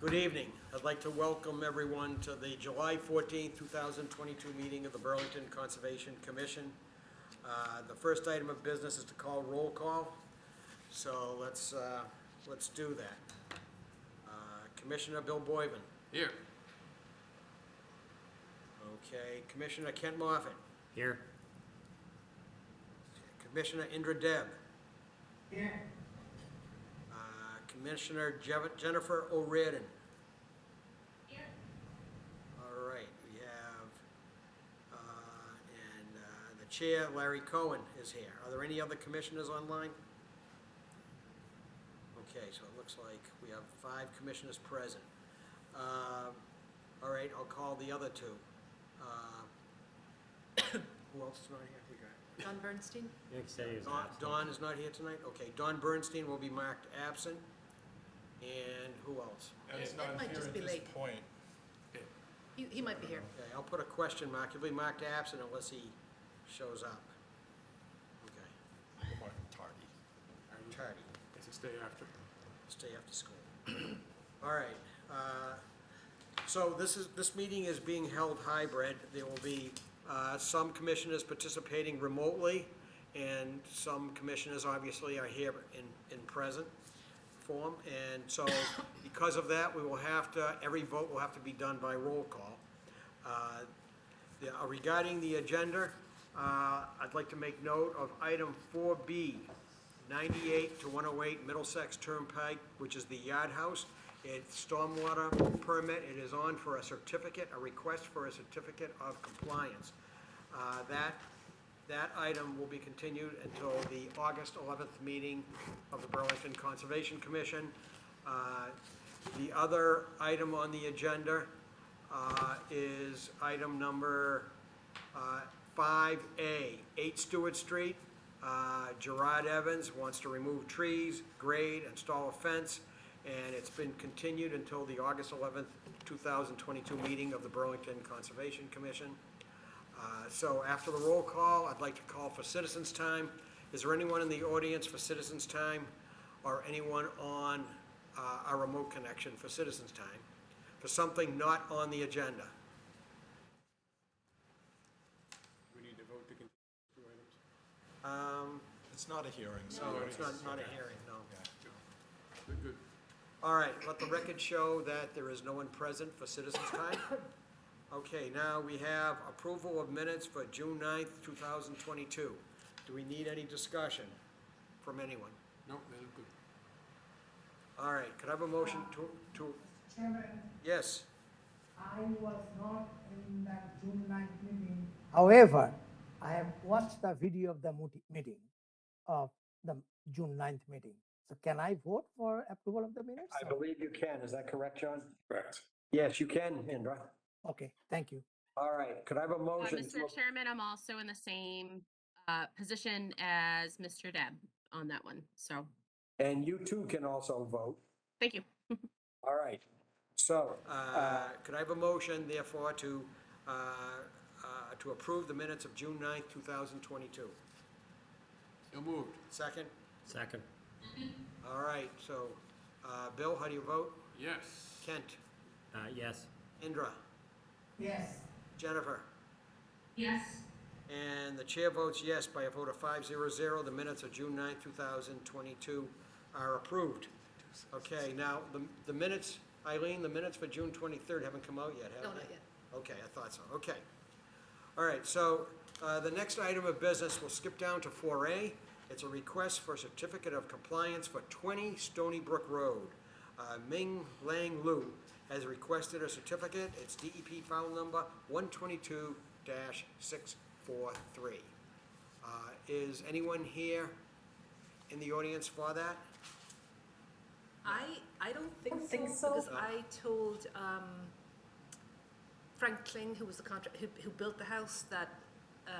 Good evening. I'd like to welcome everyone to the July 14th, 2022 meeting of the Burlington Conservation Commission. The first item of business is to call roll call, so let's do that. Commissioner Bill Boyven. Here. Okay, Commissioner Kent Moffett. Here. Commissioner Indra Deb. Here. Commissioner Jennifer O'Riordan. Here. All right, we have, and the chair, Larry Cohen, is here. Are there any other commissioners online? Okay, so it looks like we have 5 commissioners present. All right, I'll call the other 2. Who else is not here? We got Don Bernstein? You can say he was Don, absent. Don is not here tonight? Okay, Don Bernstein will be marked absent. And who else? Ed's Ed not might here just at be this late. point. He might be here. Okay, I'll put a question mark. He'll be marked absent unless he shows up. Okay, Mark tardy. tardy. It's a stay after. Stay after school. All right. So this meeting is being held hybrid. There will be some commissioners participating remotely, and some commissioners obviously are here in present form. And so because of that, we will have to, every vote will have to be done by roll call. Regarding the agenda, I'd like to make note of item 4B, 98 to 108 Middlesex Turnpike, which is the Yard House. It's stormwater permit. It is on for a certificate, a request for a certificate of compliance. That item will be continued until the August 11th meeting of the Burlington Conservation Commission. The other item on the agenda is item number 5A, 8 Stewart Street. Gerard Evans wants to remove trees, grade, install a fence, and it's been continued until the August 11th, 2022 meeting of the Burlington Conservation Commission. So after the roll call, I'd like to call for citizens' time. Is there anyone in the audience for citizens' time, or anyone on our remote connection for citizens' time, for something not on the agenda? We need to vote to continue 2 items. It's not a hearing, so. No, it's not a hearing, no. Good. All right, let the record show that there is no one present for citizens' time. Okay, now we have approval of minutes for June 9th, 2022. Do we need any discussion from anyone? No, they look good. All right, could I have a motion to, Chairman, yes, I was not in that June 9th meeting. However, I have watched the video of the meeting, of the June 9th meeting. So can I vote for approval of the minutes? I believe you can. Is that correct, John? Correct. Yes, you can, Indra. Okay, thank you. All right, could I have a motion? Mr. Chairman, I'm also in the same position as Mr. Deb on that one, so, And you too can also vote. thank you. All right, so, could I have a motion therefore to approve the minutes of June 9th, 2022? So moved. Second? Second. All right, so, Bill, how do you vote? Yes. Kent? Yes. Indra? Yes. Jennifer? Yes. And the chair votes yes by a vote of 5-0. The minutes of June 9th, 2022 are approved. Okay, now, the minutes, Eileen, the minutes for June 23rd haven't come out yet, have they? No, not yet. Okay, I thought so, okay. All right, so the next item of business, we'll skip down to 4A. It's a request for a certificate of compliance for 20 Stony Brook Road. Ming Lang Lu has requested a certificate. It's DEP file number 122-643. Is anyone here in the audience for that? I don't think so, because I told Frank Kling, who was the who built the house, that,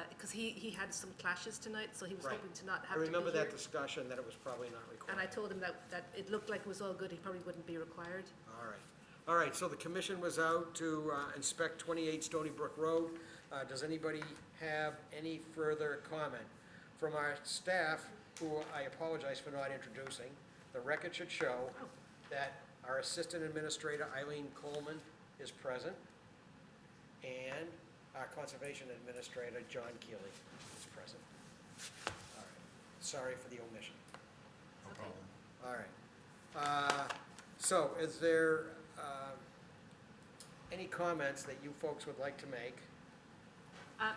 because he had some clashes tonight, so he was Right. hoping to not I have to be remember that here. discussion, that it was probably not required. And I told him that it looked like it was all good, he probably wouldn't be required. All right. All right, so the commission was out to inspect 28 Stony Brook Road. Does anybody have any further comment? From our staff, who I apologize for not introducing, the record should show that Our Assistant Administrator Eileen Coleman is present. And our Conservation Administrator John Keeley is present. All right. Sorry for the omission. No problem. All right. So is there any comments that you folks would like to make?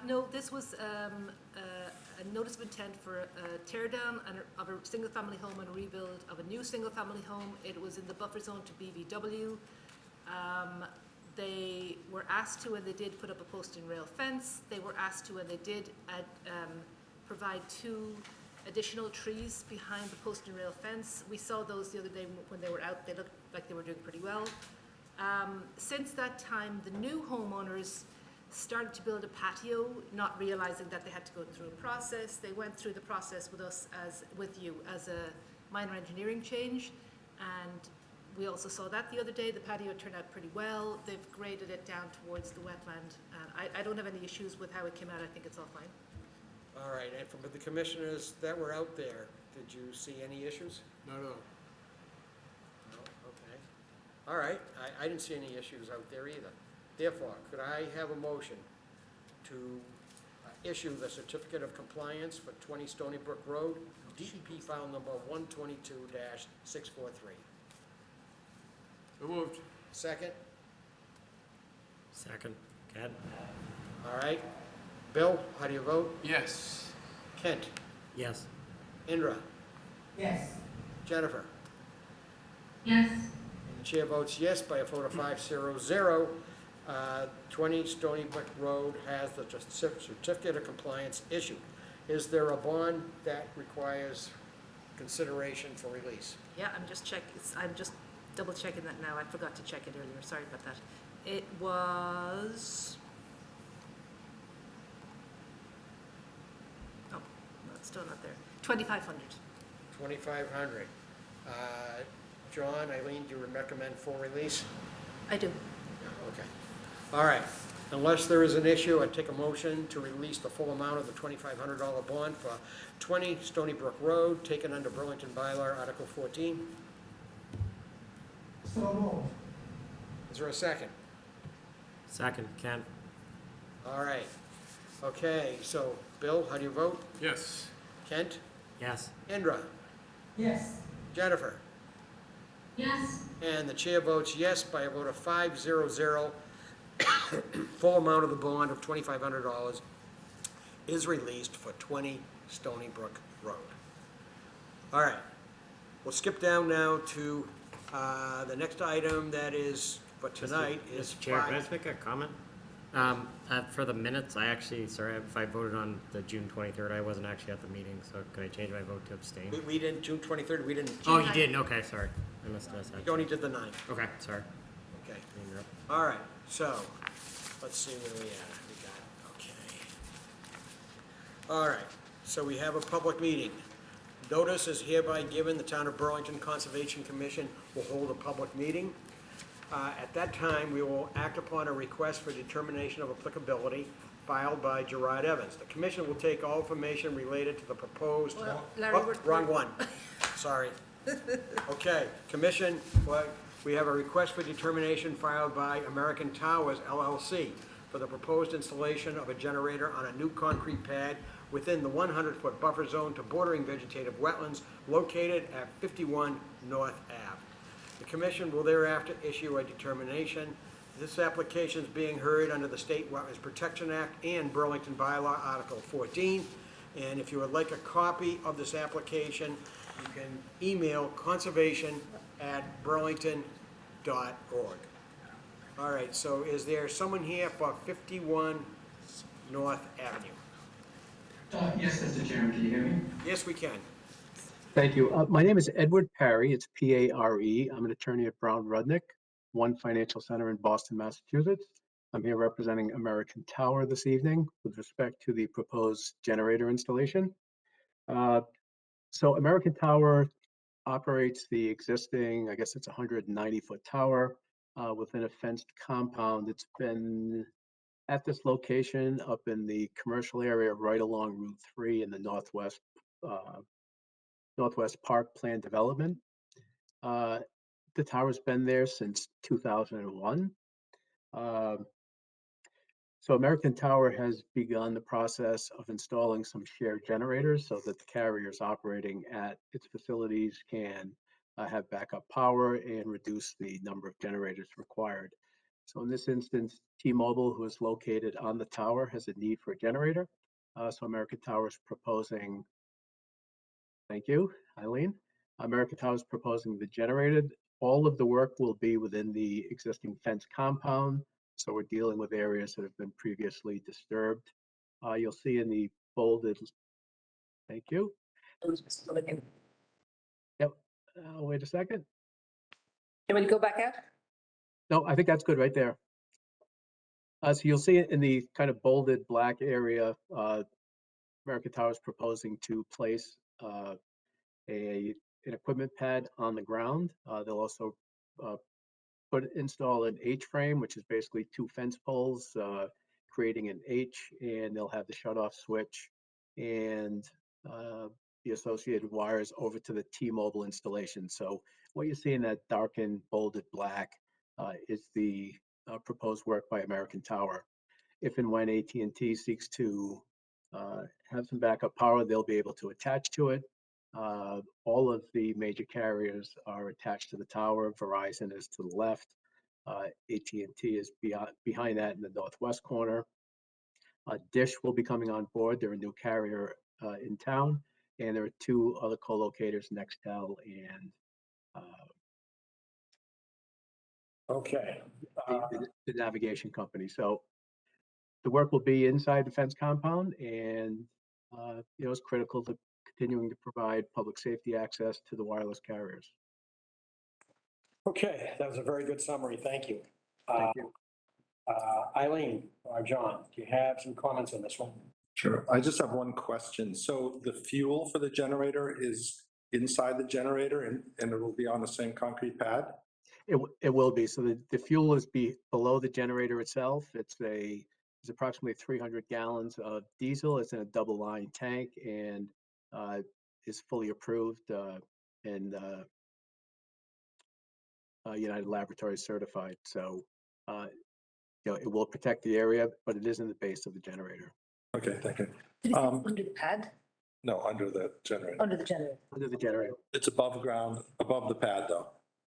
No, this was a notice of intent for a tear down of a single-family home and a rebuild of a new single-family home. It was in the buffer zone to BVW. They were asked to, and they did put up a post and rail fence. They were asked to, and they did provide 2 additional trees behind the post and rail fence. We saw those the other day when they were out. They looked like they were doing pretty well. Since that time, the new homeowners started to build a patio, not realizing that they had to go through a process. They went through the process with us with you as a minor engineering change, and we also saw that the other day. The patio turned out pretty well. They've graded it down towards the wetland. I don't have any issues with how it came out. I think it's all fine. All right, and from the commissioners that were out there, did you see any issues? Not at all. No, okay. All right, I didn't see any issues out there either. Therefore, could I have a motion to issue the certificate of compliance for 20 Stony Brook Road, DEP file number 122-643? So moved. Second? Second. Ken? All right. Bill, how do you vote? Yes. Kent? Yes. Indra? Yes. Jennifer? Yes. And the chair votes yes by a vote of 5-0-0. 20 Stony Brook Road has the certificate of compliance issued. Is there a bond that requires consideration for release? Yeah, I'm just double checking that now. I forgot to check it earlier. Sorry about that. It was, oh, no, it's still not there. 2,500. 2,500. John, Eileen, do you recommend full release? I do. Okay. All right. Unless there is an issue, I'd take a motion to release the full amount of the $2,500 bond for 20 Stony Brook Road, taken under Burlington Bylaw, Article 14. So moved. Is there a second? Second. Ken? All right. Okay, so Bill, how do you vote? Yes. Kent? Yes. Indra? Yes. Jennifer? Yes. And the chair votes yes by a vote of 5-0-0. Full amount of the bond of $2,500 is released for 20 Stony Brook Road. All right. We'll skip down now to the next item that is, for tonight, is Mr. Chair, can I 5. just make a comment? For the minutes, I actually, sorry, if I voted on the June 23rd, I wasn't actually at the meeting, so could I change my vote to abstain? We didn't, June 23rd, we didn't, Oh, you didn't? Okay, sorry. I missed that. we only did the 9th. Okay, sorry. Okay. Interrupt. All right, so, let's see where we are. We got, okay. All right, so we have a public meeting. Notice is hereby given, the Town of Burlington Conservation Commission will hold a public meeting. At that time, we will act upon a request for determination of applicability filed by Gerard Evans. The commission will take all information related to the proposed... Well, Larry, Oh, we're- wrong one. Sorry. Okay, commission, well, we have a request for determination filed by American Towers LLC for the proposed installation of a generator on a new concrete pad within the 100-foot buffer zone to bordering vegetative wetlands located at 51 North Ave. The commission will thereafter issue a determination. This application is being heard under the State Wetlands Protection Act and Burlington Bylaw, Article 14. And if you would like a copy of this application, you can email conservation@burlington.org. All right, so is there someone here for 51 North Avenue? Yes, Mr. Chairman, can you hear me? Yes, we can. Thank you. My name is Edward Parry. It's P-A-R-E. I'm an attorney at Brown Rudnick, One Financial Center in Boston, Massachusetts. I'm here representing American Tower this evening with respect to the proposed generator installation. So American Tower operates the existing, I guess it's a 190-foot tower within a fenced compound. It's been at this location up in the commercial area right along Route 3 in the Northwest Park Plan Development. The tower's been there since 2001. Um, So American Tower has begun the process of installing some shared generators so that the carriers operating at its facilities can have backup power and reduce the number of generators required. So in this instance, T-Mobile, who is located on the tower, has a need for a generator. So American Tower is proposing, thank you, Eileen. American Tower is proposing the generated. All of the work will be within the existing fence compound. So we're dealing with areas that have been previously disturbed. You'll see in the bolded, thank you. Yep, wait a second. Can we go back out? No, I think that's good right there. So you'll see it in the kind of bolded black area. American Tower is proposing to place an equipment pad on the ground. They'll also install an H-frame, which is basically two fence poles, creating an H, and they'll have the shut-off switch and the associated wires over to the T-Mobile installation. So what you see in that darkened, bolded black is the proposed work by American Tower. If and when AT&T seeks to have some backup power, they'll be able to attach to it. All of the major carriers are attached to the tower. Verizon is to the left. AT&T is behind that in the northwest corner. Dish will be coming on board. They're a new carrier in town. And there are two other co-locators, Nextel and Okay. the navigation company. So the work will be inside the fence compound, and it's critical to continuing to provide public safety access to the wireless carriers. Okay, that was a very good summary. Thank you. Thank you. Eileen or John, do you have some comments on this one? Sure. I just have one question. So the fuel for the generator is inside the generator and it will be on the same concrete pad? It will be. So the fuel is below the generator itself. It's approximately 300 gallons of diesel. It's in a double line tank and is fully approved and United Laboratories certified. So it will protect the area, but it is in the base of the generator. Okay, thank you. Did you say under the pad? No, under the generator. Under the generator? Under the generator, It's above ground, above the pad though.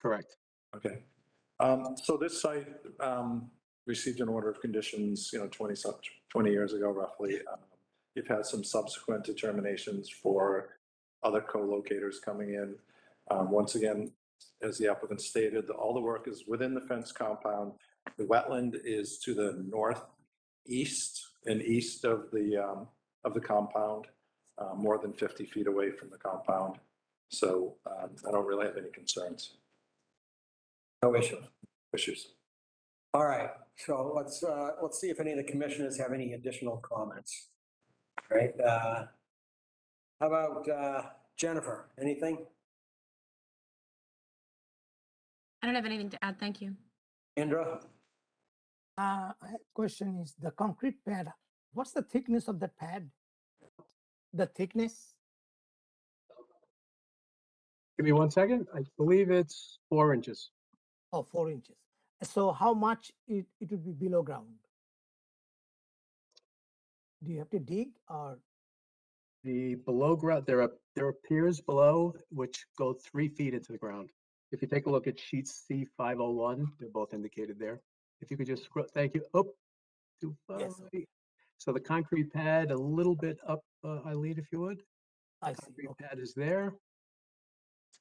correct. Okay. So this site received an order of conditions, 20 years ago roughly. You've had some subsequent determinations for other co-locators coming in. Once again, as the applicant stated, all the work is within the fence compound. The wetland is to the northeast and east of the compound, more than 50 feet away from the compound. So I don't really have any concerns. No issue. Issues. All right, so let's see if any of the commissioners have any additional comments. All right, how about Jennifer, anything? I don't have anything to add. Thank you. Indra? Question is the concrete pad. What's the thickness of the pad? The thickness? Give me 1 second. I believe it's 4 inches. Oh, 4 inches. So how much it would be below ground? Do you have to dig or? The below ground, there are piers below which go 3 feet into the ground. If you take a look at sheet C501, they're both indicated there. If you could just scroll, thank you. Oh, too far Yes. right. So the concrete pad a little bit up, Eileen, if you would. I see. Concrete Okay. pad is there.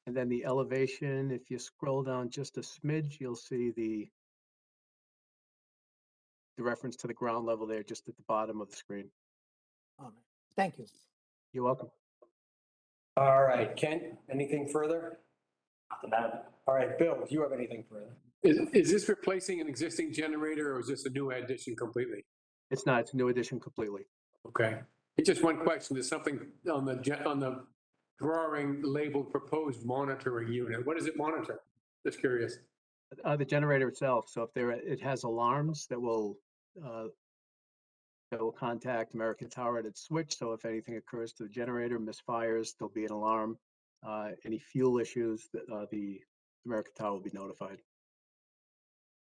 And then the elevation, if you scroll down just a smidge, you'll see the reference to the ground level there, just at the bottom of the screen. All right. Thank you. You're welcome. All right, Ken, anything further? All right, Bill, do you have anything further? Is this replacing an existing generator or is this a new addition completely? It's not, it's a new addition completely. Okay. It's just one question. There's something on the drawing labeled proposed monitoring unit. What does it monitor? Just curious. The generator itself, so if it has alarms that will contact American Tower at its switch, so if anything occurs to the generator, misfires, there'll be an alarm. Any fuel issues, the American Tower will be notified.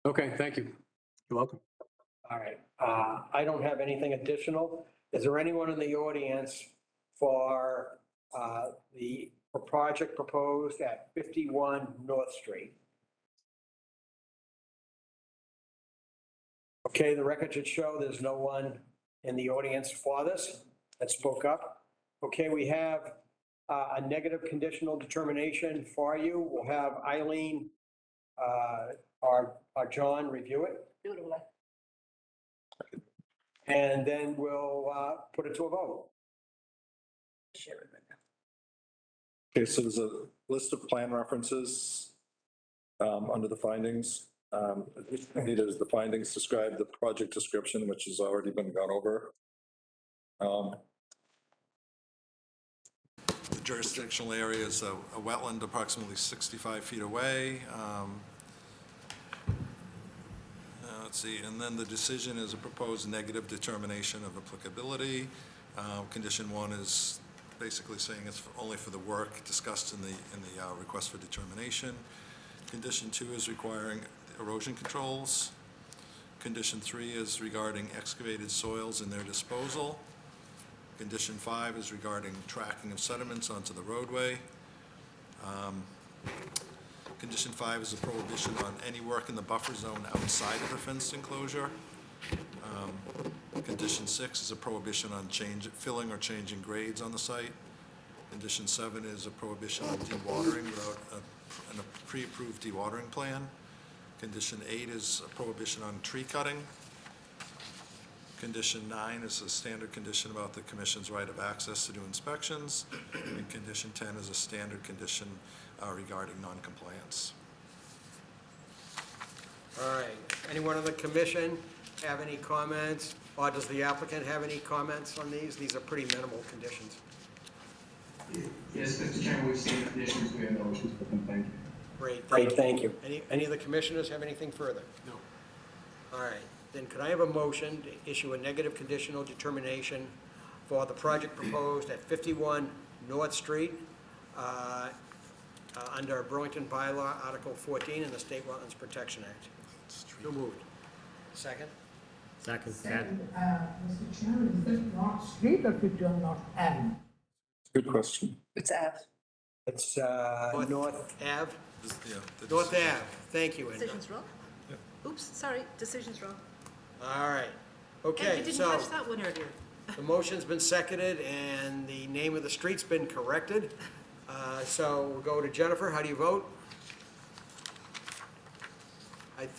Okay, thank you. You're welcome. All right, I don't have anything additional. Is there anyone in the audience for the project proposed at 51 North Street? Okay, the record should show there's no one in the audience for this that spoke up. Okay, we have a negative conditional determination for you. We'll have Eileen or John review it, Do it away. and then we'll put it to a vote. Share it right now. Okay, so there's a list of plan references under the findings. It is the findings describe the project description, which has already been gone over. The jurisdictional area is a wetland approximately 65 feet away. Let's see, and then the decision is a proposed negative determination of applicability. Condition 1 is basically saying it's only for the work discussed in the request for determination. Condition 2 is requiring erosion controls. Condition 3 is regarding excavated soils and their disposal. Condition 5 is regarding tracking of sediments onto the roadway. Condition 5 is a prohibition on any work in the buffer zone outside of the fenced enclosure. Condition 6 is a prohibition on filling or changing grades on the site. Condition 7 is a prohibition on dewatering without a pre-approved dewatering plan. Condition 8 is a prohibition on tree cutting. Condition 9 is a standard condition about the commission's right of access to do inspections. And condition 10 is a standard condition regarding noncompliance. All right, anyone on the commission have any comments? Or does the applicant have any comments on these? These are pretty minimal conditions. Yes, Mr. Chairman, we've seen the conditions, we have no issues with them, thank you. Great, thank you. Any of the commissioners have anything further? No. All right, then could I have a motion to issue a negative conditional determination for the project proposed at 51 North Street under Burlington Bylaw, Article 14 in the State Wetlands Protection Act? So moved. Second? Second, Ted. Second, Mr. Chairman, is that North Street or 51 North Avenue? Good question. It's F. It's North Ave? The North decision- Ave, thank you, Indra. Decision's wrong? Oops, sorry, decision's wrrong. All right, Hey, okay, you didn't so catch that one earlier. the motion's been seconded and the name of the street's been corrected. So we'll go to Jennifer, how do you vote?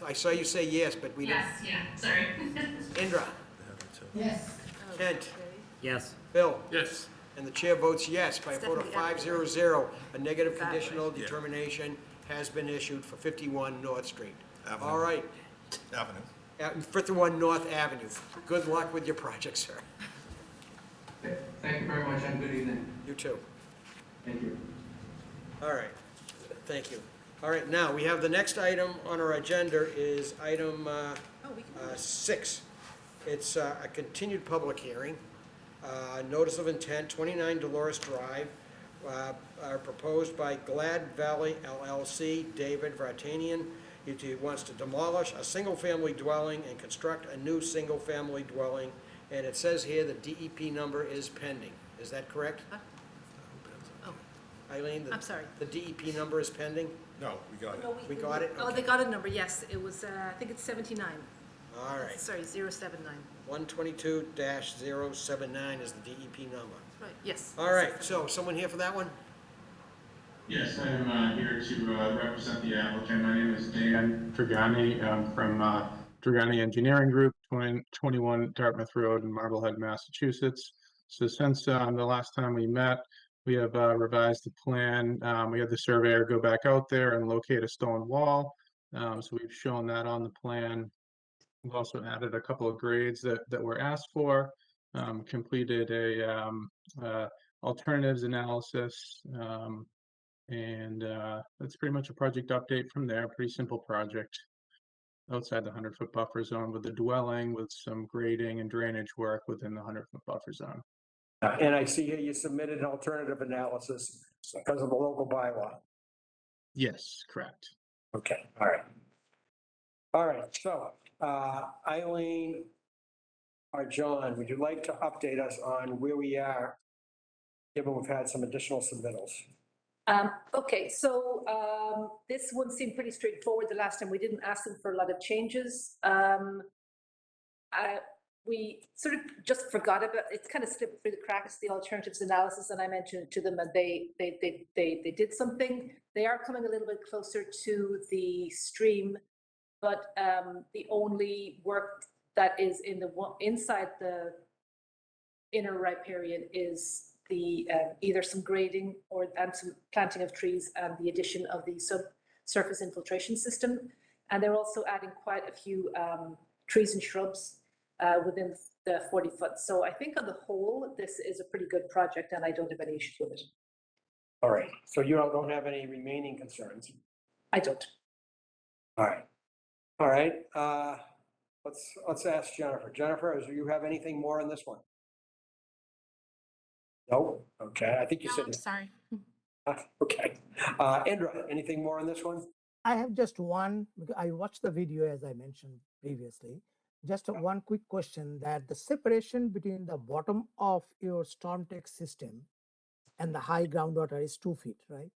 I saw you say yes, but we didn't. Sorry. Indra, Yes. Kent, Okay. Yes. Bill, Yes. and the chair votes yes by a It's vote of definitely 5-0-0. A negative That way. conditional Yeah. determination has been issued for 51 North Street. Avenue. All right, Avenue. 51 North Avenue. Good luck with your project, sir. Thank you very much, and good evening. You too. Thank you. All right, thank you. All right, now, we have the next item on our agenda is item Oh, we can do this. 6. It's a continued public hearing. Notice of intent, 29 Dolores Drive, are proposed by Glad Valley LLC, David Vartanian. He wants to demolish a single-family dwelling and construct a new single-family dwelling. And it says here the DEP number is pending. Is that correct? Oh, Eileen? I'm sorry. The DEP number is pending? No, we got it. no, We got it? Oh, they got a number, yes. It was, I think it's 79. All right. Sorry, 079. 122-079 is the DEP number. Right, yes. All right, so someone here for that one? Yes, I am here to represent the applicant. My name is Dan Dragani. I'm from Dragani Engineering Group, 21 Dartmouth Road in Marblehead, Massachusetts. So since the last time we met, we have revised the plan. We had the surveyor go back out there and locate a stone wall. So we've shown that on the plan. We've also added a couple of grades that were asked for, completed a alternatives analysis, and that's pretty much a project update from there. Pretty simple project outside the 100-foot buffer zone with the dwelling, with some grading and drainage work within the 100-foot buffer zone. And I see here you submitted an alternative analysis because of the local bylaw. Yes, correct. Okay, all right. All right, so Eileen or John, would you like to update us on where we are, given we've had some additional submittals? Okay, so this one seemed pretty straightforward the last time. We didn't ask them for a lot of changes. We sort of just forgot about, it's kind of slipped through the cracks, the alternatives analysis, and I mentioned it to them, and they did something. They are coming a little bit closer to the stream, but the only work that is inside the inner riparian is the either some grading and some planting of trees and the addition of the subsurface infiltration system. And they're also adding quite a few trees and shrubs within the 40 foot. So I think on the whole, this is a pretty good project and I don't have any issues with it. All right, so you don't have any remaining concerns? I don't. All right. All right, let's ask Jennifer. Jennifer, do you have anything more on this one? No? Okay, I think you No, said. I'm sorry. Okay. Indra, anything more on this one? I have just one, because I watched the video as I mentioned previously. Just one quick question, that the separation between the bottom of your storm tech system and the high groundwater is 2 feet, right?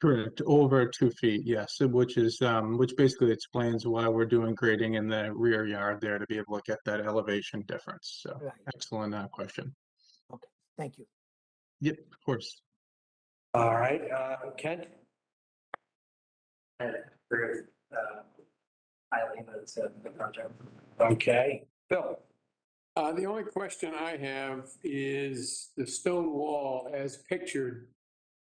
Correct, over 2 feet, yes, which is, which basically explains why we're doing grading in the rear yard there to be able to get that elevation difference. So, Right. excellent question. Okay, thank you. Yep, of course. All right, Kent? Eileen was the project. Okay. Bill? The only question I have is the stone wall as pictured.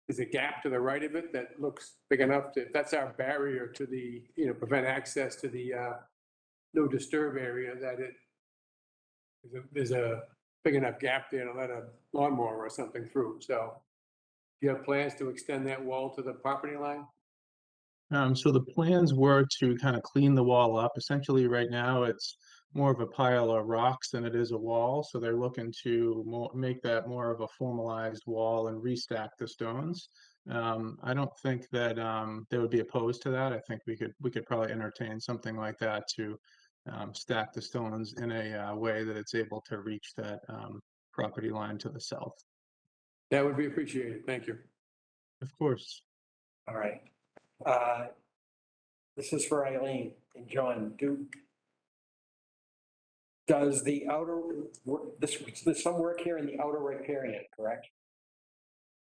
Is a gap to the right of it that looks big enough to, that's our barrier to the, prevent access to the no disturb area, that there's a big enough gap there to let a lawnmower or something through. So do you have plans to extend that wall to the property line? So the plans were to kind of clean the wall up. Essentially, right now, it's more of a pile of rocks than it is a wall. So they're looking to make that more of a formalized wall and restack the stones. I don't think that they would be opposed to that. I think we could probably entertain something like that to stack the stones in a way that it's able to reach that property line to the south. That would be appreciated. Thank you. Of course. All right. This is for Eileen and John. Does the outer, there's some work here in the outer riparian, correct?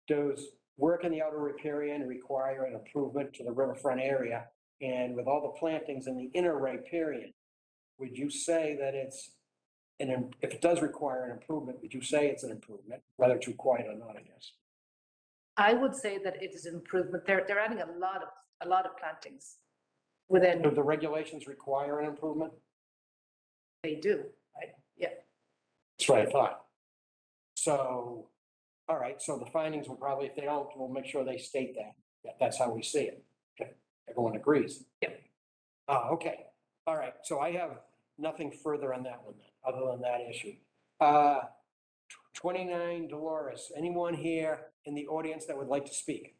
Does work in the outer riparian require an improvement to the riverfront area? And with all the plantings in the inner riparian, would you say that it's, if it does require an improvement, would you say it's an improvement, whether it's required or not, I guess? I would say that it is an improvement. They're adding a lot of plantings within. Do the regulations require an improvement? They do, right? Yeah. That's what I thought. So, all right, so the findings will probably, if they don't, we'll make sure they state that. That's how we see it. Okay, everyone agrees? Yep. Okay, all right, so I have nothing further on that one, other than that issue. 29 Dolores, anyone here in the audience that would like to speak?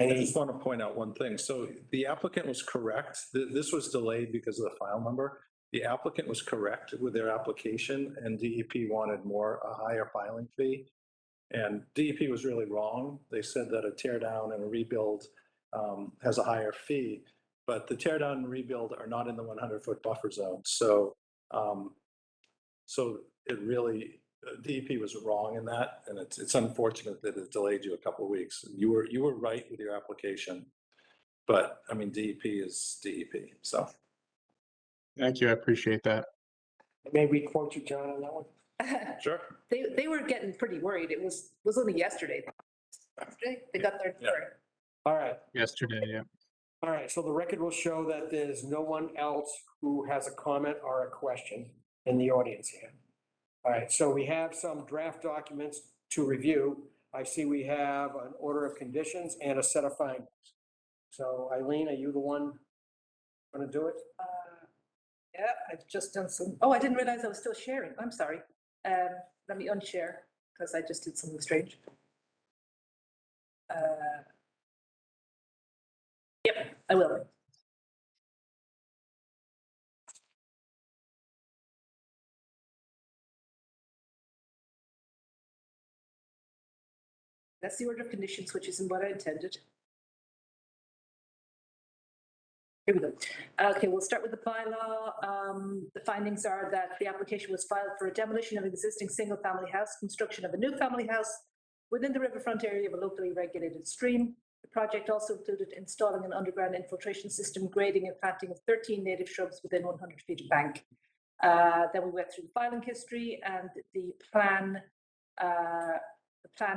I just want to point out one thing. So the applicant was correct. This was delayed because of the file number. The applicant was correct with their application and DEP wanted a higher filing fee. And DEP was really wrong. They said that a tear down and a rebuild has a higher fee, but the tear down and rebuild are not in the 100-foot buffer zone. So, so it really, DEP was wrong in that, and it's unfortunate that it delayed you a couple of weeks. You were right with your application, but I mean, DEP is DEP, so. Thank you. I appreciate that. May we quote you, John, on that one? Sure. They were getting pretty worried. It was only yesterday. They got their. Yeah. All right. Yesterday, yeah. All right, so the record will show that there's no one else who has a comment or a question in the audience here. All right, so we have some draft documents to review. I see we have an order of conditions and a set of findings. So Eileen, are you the one going to do it? Yeah, I've just done some, oh, I didn't realize I was still sharing. I'm sorry. Let me unshare because I just did something strange. Yep, I will. That's the order of conditions, which isn't what I intended. Here we go. Okay, we'll start with the bylaw. The findings are that the application was filed for a demolition of an existing single-family house, construction of a new family house within the riverfront area of a locally regulated stream. The project also included installing an underground infiltration system, grading and planting of 13 native shrubs within 100 feet of bank. Then we went through the filing history and the plan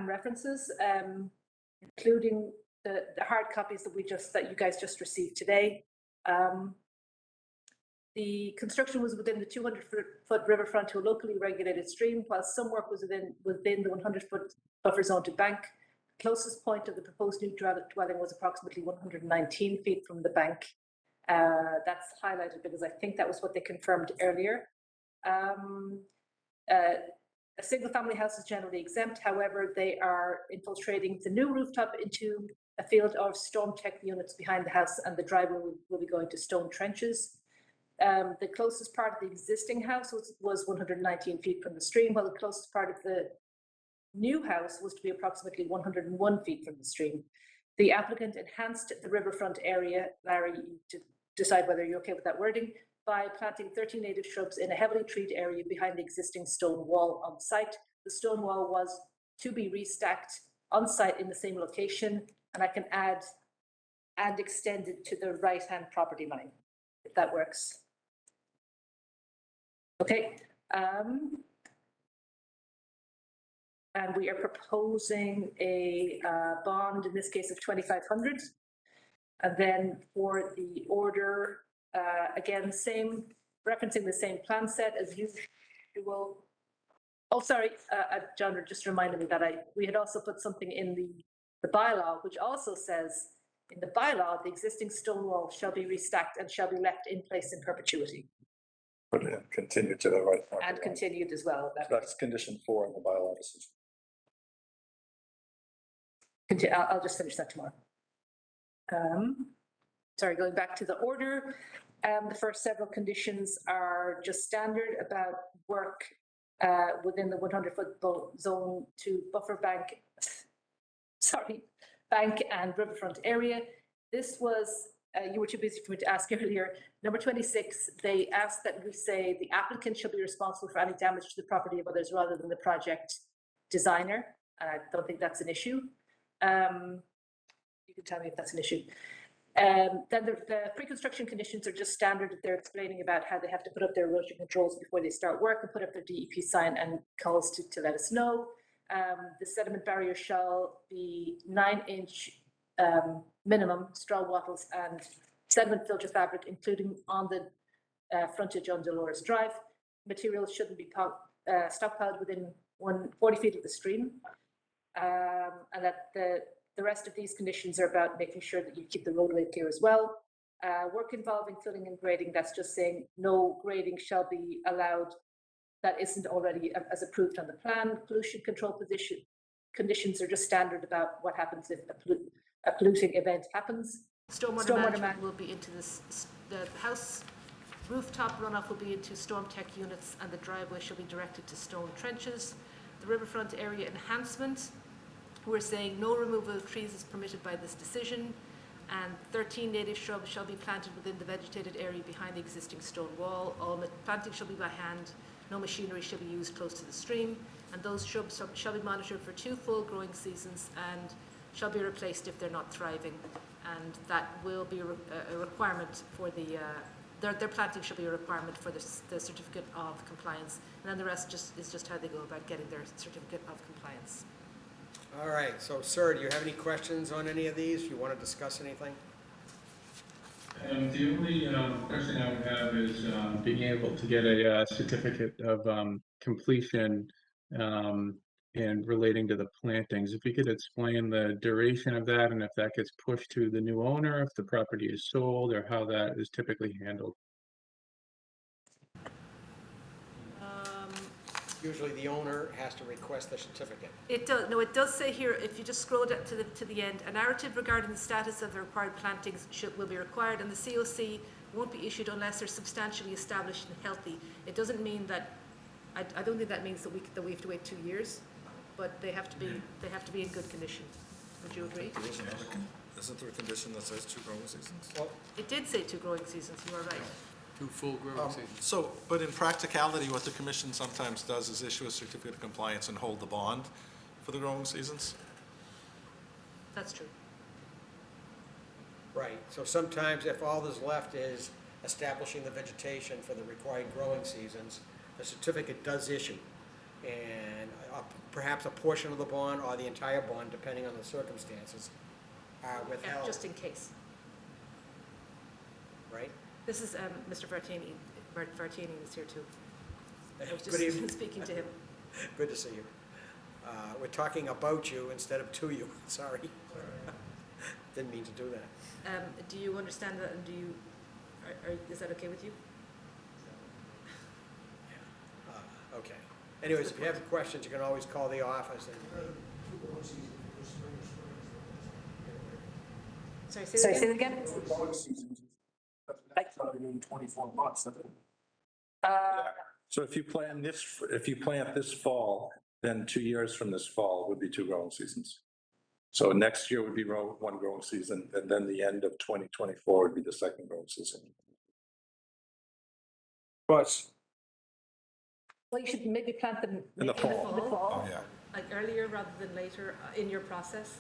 references, including the hard copies that you guys just received today. The construction was within the 200-foot riverfront to a locally regulated stream, while some work was within the 100-foot buffer zone to bank. The closest point of the proposed new dwelling was approximately 119 feet from the bank. That's highlighted because I think that was what they confirmed earlier. A single-family house is generally exempt. However, they are infiltrating the new rooftop into a field of storm tech units behind the house, and the driveway will be going to stone trenches. The closest part of the existing house was 119 feet from the stream, while the closest part of the new house was to be approximately 101 feet from the stream. The applicant enhanced the riverfront area, Larry, to decide whether you're okay with that wording, by planting 13 native shrubs in a heavily treed area behind the existing stone wall on site. The stone wall was to be restacked on site in the same location, and I can add and extend it to the right-hand property line, if that works. Okay. And we are proposing a bond, in this case of 2,500. And then for the order, again, referencing the same plan set as usual. Oh, sorry, John just reminded me that we had also put something in the bylaw, which also says, in the bylaw, the existing stone wall shall be restacked and shall be left in place in perpetuity. Put it in, continue to the right. And continued as well. That's condition 4 in the bylaw decision. I'll just finish that tomorrow. Sorry, going back to the order. The first several conditions are just standard about work within the 100-foot zone to buffer bank, bank and riverfront area. This was, you were too busy for me to ask earlier. Number 26, they asked that we say the applicant shall be responsible for any damage to the property of others rather than the project designer. I don't think that's an issue. You can tell me if that's an issue. Then the pre-construction conditions are just standard. They're explaining about how they have to put up their erosion controls before they start work and put up their DEP sign and calls to let us know. The sediment barrier shall be 9-inch minimum straw wattles and sediment filter fabric, including on the frontage on Dolores Drive. Materials shouldn't be stockpiled within 40 feet of the stream. And that the rest of these conditions are about making sure that you keep the roadway clear as well. Work involving filling and grading, that's just saying no grading shall be allowed that isn't already as approved on the plan. Pollution control conditions are just standard about what happens if a polluting event happens. Stormwater management will be into the house. Rooftop runoff will be into storm tech units, and the driveway shall be directed to stone trenches. The riverfront area enhancement, we're saying no removal of trees is permitted by this decision, and 13 native shrubs shall be planted within the vegetated area behind the existing stone wall. All planting shall be by hand. No machinery shall be used close to the stream, and those shrubs shall be monitored for 2 full growing seasons and shall be replaced if they're not thriving. And that will be a requirement for their planting shall be a requirement for the certificate of compliance. And then the rest is just how they go about getting their certificate of compliance. All right, so sir, do you have any questions on any of these? You want to discuss anything? The only question I would have is being able to get a certificate of completion and relating to the plantings. If you could explain the duration of that and if that gets pushed to the new owner, if the property is sold, or how that is typically handled. Usually the owner has to request the certificate. It does, no, it does say here, if you just scroll down to the end, a narrative regarding the status of the required plantings will be required, and the COC won't be issued unless they're substantially established and healthy. It doesn't mean that, I don't think that means that we have to wait 2 years, but they have to be in good condition. Would you agree? Isn't there a condition that says 2 growing seasons? Well, It did say 2 growing seasons, you are right. 2 full growing seasons. So, but in practicality, what the commission sometimes does is issue a certificate of compliance and hold the bond for the growing seasons? That's true. right, so sometimes if all that's left is establishing the vegetation for the required growing seasons, the certificate does issue. And perhaps a portion of the bond or the entire bond, depending on the circumstances, are Yeah, withheld, just in case. right? This is Mr. Vartani. Vartani is here too. I was Good evening. just speaking to him. Good to see you. We're talking about you instead of to you, sorry. Didn't mean to do that. Do you understand that, and do you, is that okay with you? Okay. Anyways, if you have questions, you can always call the office and Sorry, say that again? Growing seasons. That's not even 24 months. So if you plant this fall, then 2 years from this fall would be 2 growing seasons. So next year would be 1 growing season, and then the end of 2024 would be the 2nd growing season. But Well, you should maybe plant them In the fall. Oh, yeah. like earlier rather than later in your process,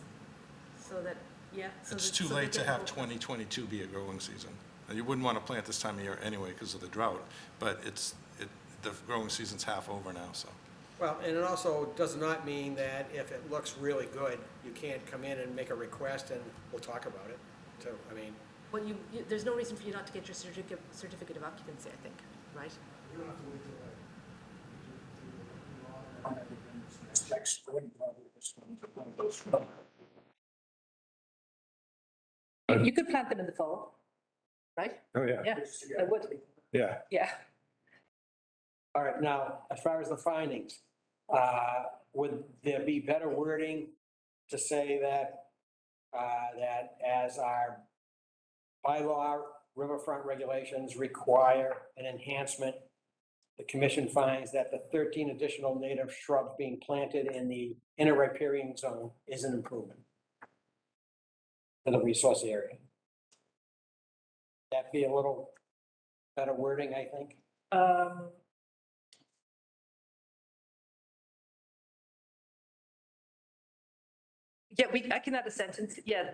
so that, yeah. so It's that- too so late that to they- have 2022 be a growing season. And you wouldn't want to plant this time of year anyway because of the drought, but the growing season's half over now, so. Well, and it also does not mean that if it looks really good, you can't come in and make a request and we'll talk about it. So, I mean, Well, there's no reason for you not to get your certificate of occupancy, I think, right? You could plant them in the fall, right? Oh, yeah. Yeah, I would, Yeah. yeah. all right, now, as far as the findings, would there be better wording to say that, that as our bylaw riverfront regulations require an enhancement, the commission finds that the 13 additional native shrubs being planted in the inner riparian zone is an improvement for the resource area? That'd be a little better wording, I think. Yeah, I can add a sentence, yeah,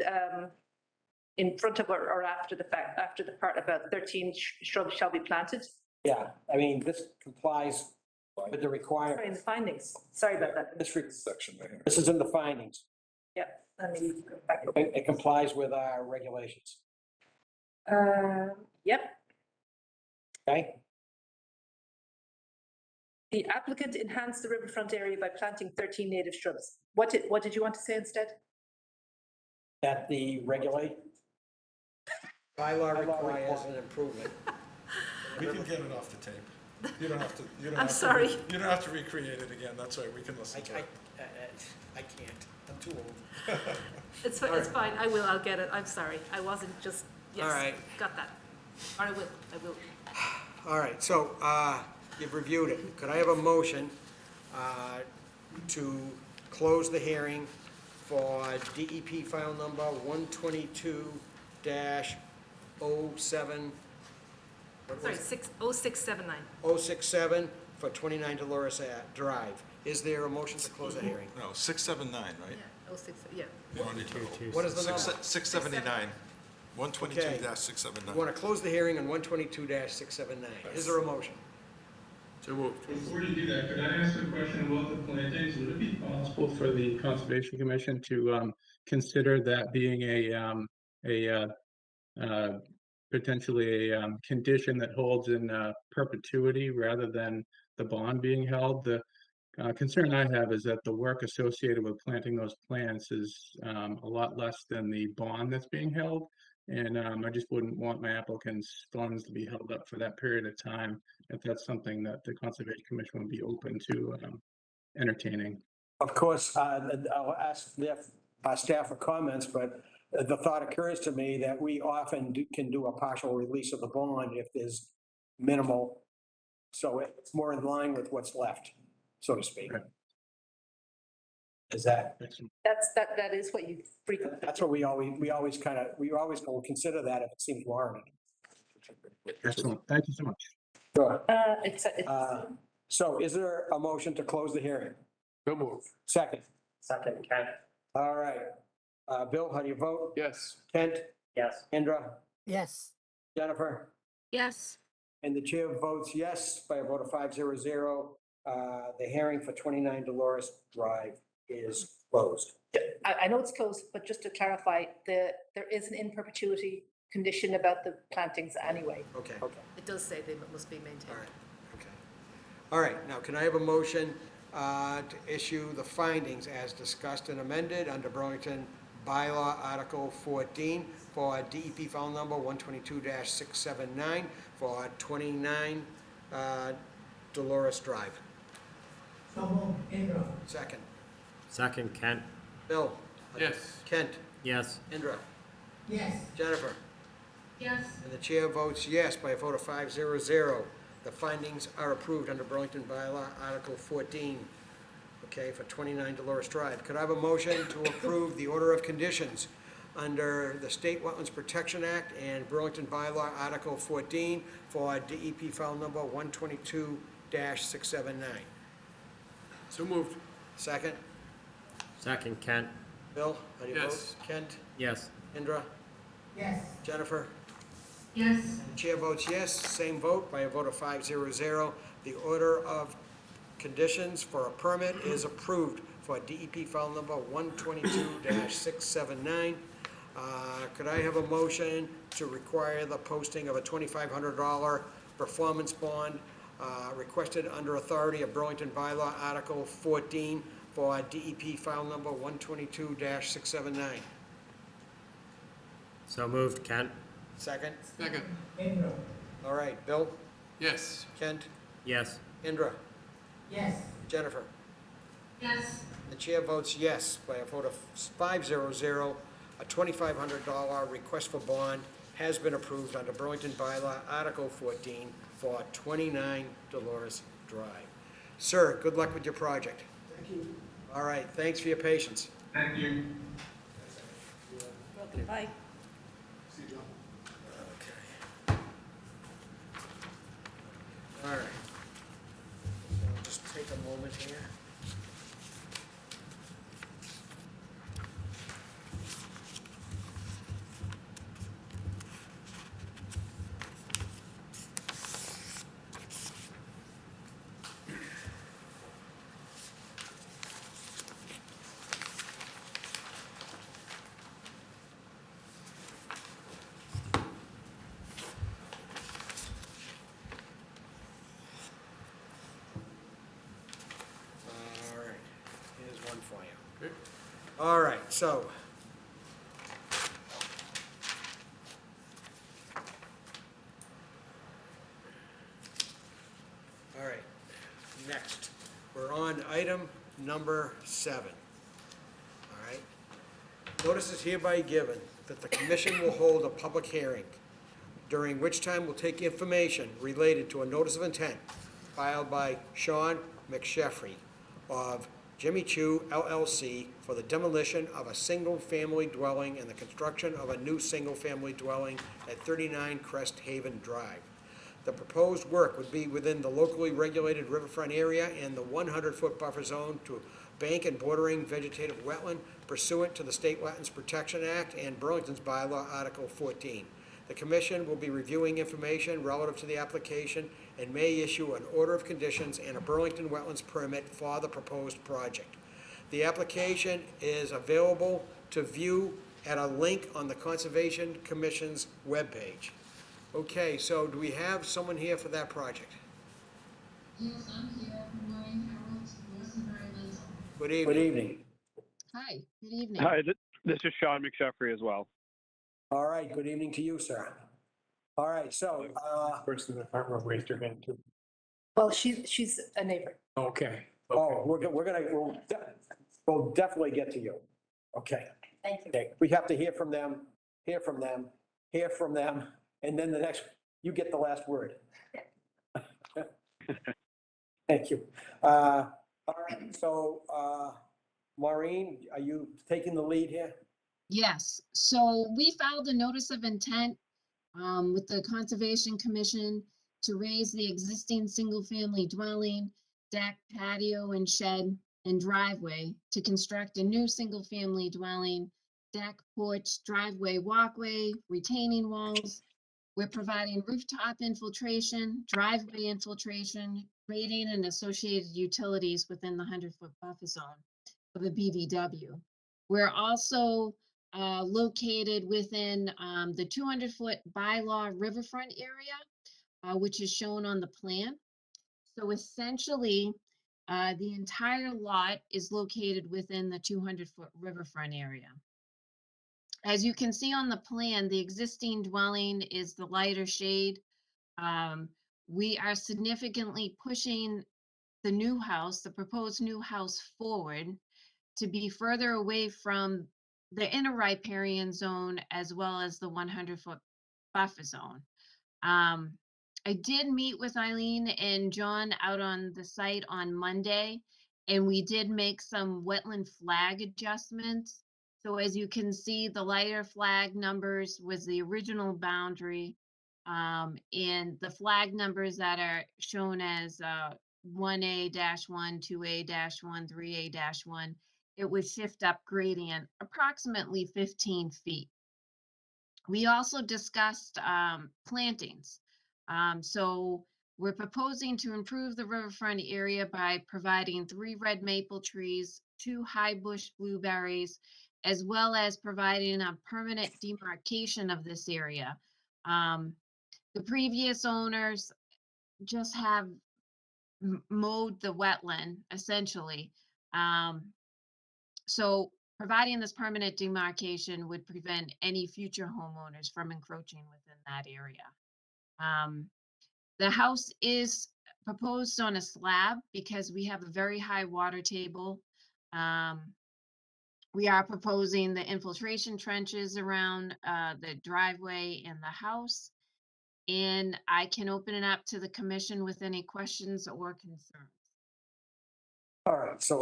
in front of or after the fact, after the part about 13 shrubs shall be planted. Yeah, I mean, this complies with the Sorry, in requirements. the findings, sorry about that. Section right here. This is in the findings. Yeah, let me go back. It complies with our regulations, Yep, okay? the applicant enhanced the riverfront area by planting 13 native shrubs. What did you want to say instead? That the bylaw requires an improvement. We can get it off the tape. You don't have to, I'm sorry. You don't have to recreate it again, that's right, we can I listen to it. can't, I'm too old. It's fine, I'll get it, I'm sorry. I wasn't just, yes. All right. Got that. Or I will. All right, so you've reviewed it. Could I have a motion to close the hearing for DEP file number 122-07? Sorry, 0679. 067 for 29 Dolores Drive. Is there a motion to close the hearing? No, 679, right? Yeah, 06, yeah. You don't need to vote. What is the number? 679, You 122-679. want to close the hearing on 122-679. Is there a motion? Before you do that, could I ask a question about the plantings? Would it be possible for the Conservation Commission to consider that being potentially a condition that holds in perpetuity rather than the bond being held? The concern I have is that the work associated with planting those plants is a lot less than the bond that's being held. And I just wouldn't want my applicant's funds to be held up for that period of time, if that's something that the Conservation Commission would be open to entertaining. Of course, I'll ask our staff for comments, but the thought occurs to me that we often can do a partial release of the bond if there's minimal, so it's more in line with what's left, so to speak. Right. Is that, Excellent. That is what you frequently. that's what we always will consider that if it seems warranted. Excellent. Thank you so much. Sure. It's So is there a motion to close the hearing? So move. Second. Second, Kent? All right. Bill, how do you vote? Yes. Kent? Yes. Indra? Yes. Jennifer? yes. And the chair votes yes by a vote of 500. The hearing for 29 Dolores Drive is closed. I know it's closed, but just to clarify, there is an in perpetuity condition about the plantings anyway. Okay. It does say they must be maintained. All right, okay. All right, now can I have a motion to issue the findings as discussed and amended under Burlington Bylaw Article 14 for DEP file number 122-679 for 29 Dolores Drive? So moved, Indra. Second. Second, Kent. Bill? Yes. Kent? Yes. Indra? Yes. Jennifer? Yes. And the chair votes yes by a vote of 500. The findings are approved under Burlington Bylaw Article 14, okay, for 29 Dolores Drive. Could I have a motion to approve the order of conditions under the State Wetlands Protection Act and Burlington Bylaw Article 14 for DEP file number 122-679? So moved. Second. Second, Kent. Bill, how do you vote? Yes. Kent? Yes. Indra? Yes. Jennifer? Yes. The chair votes yes, same vote by a vote of 500. The order of conditions for a permit is approved for DEP file number 122-679. Could I have a motion to require the posting of a $2,500 performance bond requested under authority of Burlington Bylaw Article 14 for DEP file number 122-679? So moved, Kent. Second? Second. Indra. All right, Bill? Yes. Kent? Yes. Indra? Yes. Jennifer? Yes. The chair votes yes by a vote of 500. A $2,500 request for bond has been approved under Burlington Bylaw Article 14 for 29 Dolores Drive. Sir, good luck with your project. Thank you. All right, thanks for your patience. Thank you. Welcome, bye. Okay. All right. So I'll just take a moment here. All right, here's one for you. All right, so. All right, next, we're on item number 7. All right. Notice is hereby given that the commission will hold a public hearing, during which time will take information related to a notice of intent filed by Sean McSheffrey of Jimmy Choo LLC for the demolition of a single-family dwelling and the construction of a new single-family dwelling at 39 Crest Haven Drive. The proposed work would be within the locally regulated riverfront area and the 100-foot buffer zone to bank and bordering vegetative wetland pursuant to the State Wetlands Protection Act and Burlington's Bylaw Article 14. The commission will be reviewing information relative to the application and may issue an order of conditions and a Burlington Wetlands permit for the proposed project. The application is available to view at a link on the Conservation Commission's webpage. Okay, so do we have someone here for that project? Yes, I'm here. Good morning, Harold. Yes, environmental. Good evening. Good evening. Hi, good evening. Hi, this is Sean McSheffrey as well. All right, good evening to you, sir. All right, so, Person in the front row raised her hand too. Well, she's a neighbor. Okay. oh, we'll definitely get to you. Okay. Thank you. Okay, we have to hear from them, hear from them, hear from them, and then the next, you get the last word. Thank you. All right, so, Maureen, are you taking the lead here? Yes, so we filed a notice of intent with the Conservation Commission to raise the existing single-family dwelling, deck, patio, and shed and driveway to construct a new single-family dwelling, deck, porch, driveway, walkway, retaining walls. We're providing rooftop infiltration, driveway infiltration, grading, and associated utilities within the 100-foot buffer zone of the BVW. We're also located within the 200-foot bylaw riverfront area, which is shown on the plan. So essentially, the entire lot is located within the 200-foot riverfront area. As you can see on the plan, the existing dwelling is the lighter shade. We are significantly pushing the new house, the proposed new house forward to be further away from the inner riparian zone as well as the 100-foot buffer zone. I did meet with Eileen and John out on the site on Monday, and we did make some wetland flag adjustments. So as you can see, the lighter flag numbers was the original boundary. And the flag numbers that are shown as 1A-1, 2A-1, 3A-1, it would shift up gradient approximately 15 feet. We also discussed plantings. So we're proposing to improve the riverfront area by providing 3 red maple trees, 2 high bush blueberries, as well as providing a permanent demarcation of this area. The previous owners just have mowed the wetland essentially. So providing this permanent demarcation would prevent any future homeowners from encroaching within that area. The house is proposed on a slab because we have a very high water table. We are proposing the infiltration trenches around the driveway and the house. And I can open it up to the commission with any questions or concerns. All right, so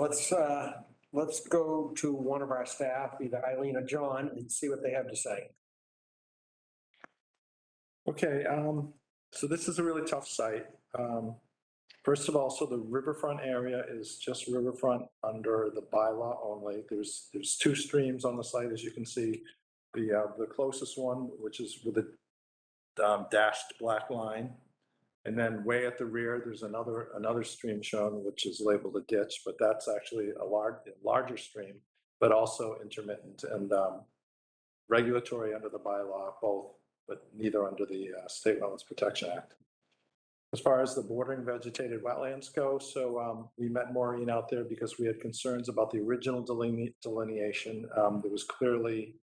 let's go to one of our staff, either Eileen or John, and see what they have to say. Okay, so this is a really tough site. First of all, so the riverfront area is just riverfront under the bylaw only. There's 2 streams on the site, as you can see. The closest one, which is with a dashed black line. And then way at the rear, there's another stream shown, which is labeled a ditch, but that's actually a larger stream, but also intermittent and regulatory under the bylaw, both, but neither under the State Wetlands Protection Act. As far as the bordering vegetated wetlands go, so we met Maureen out there because we had concerns about the original delineation. There was clearly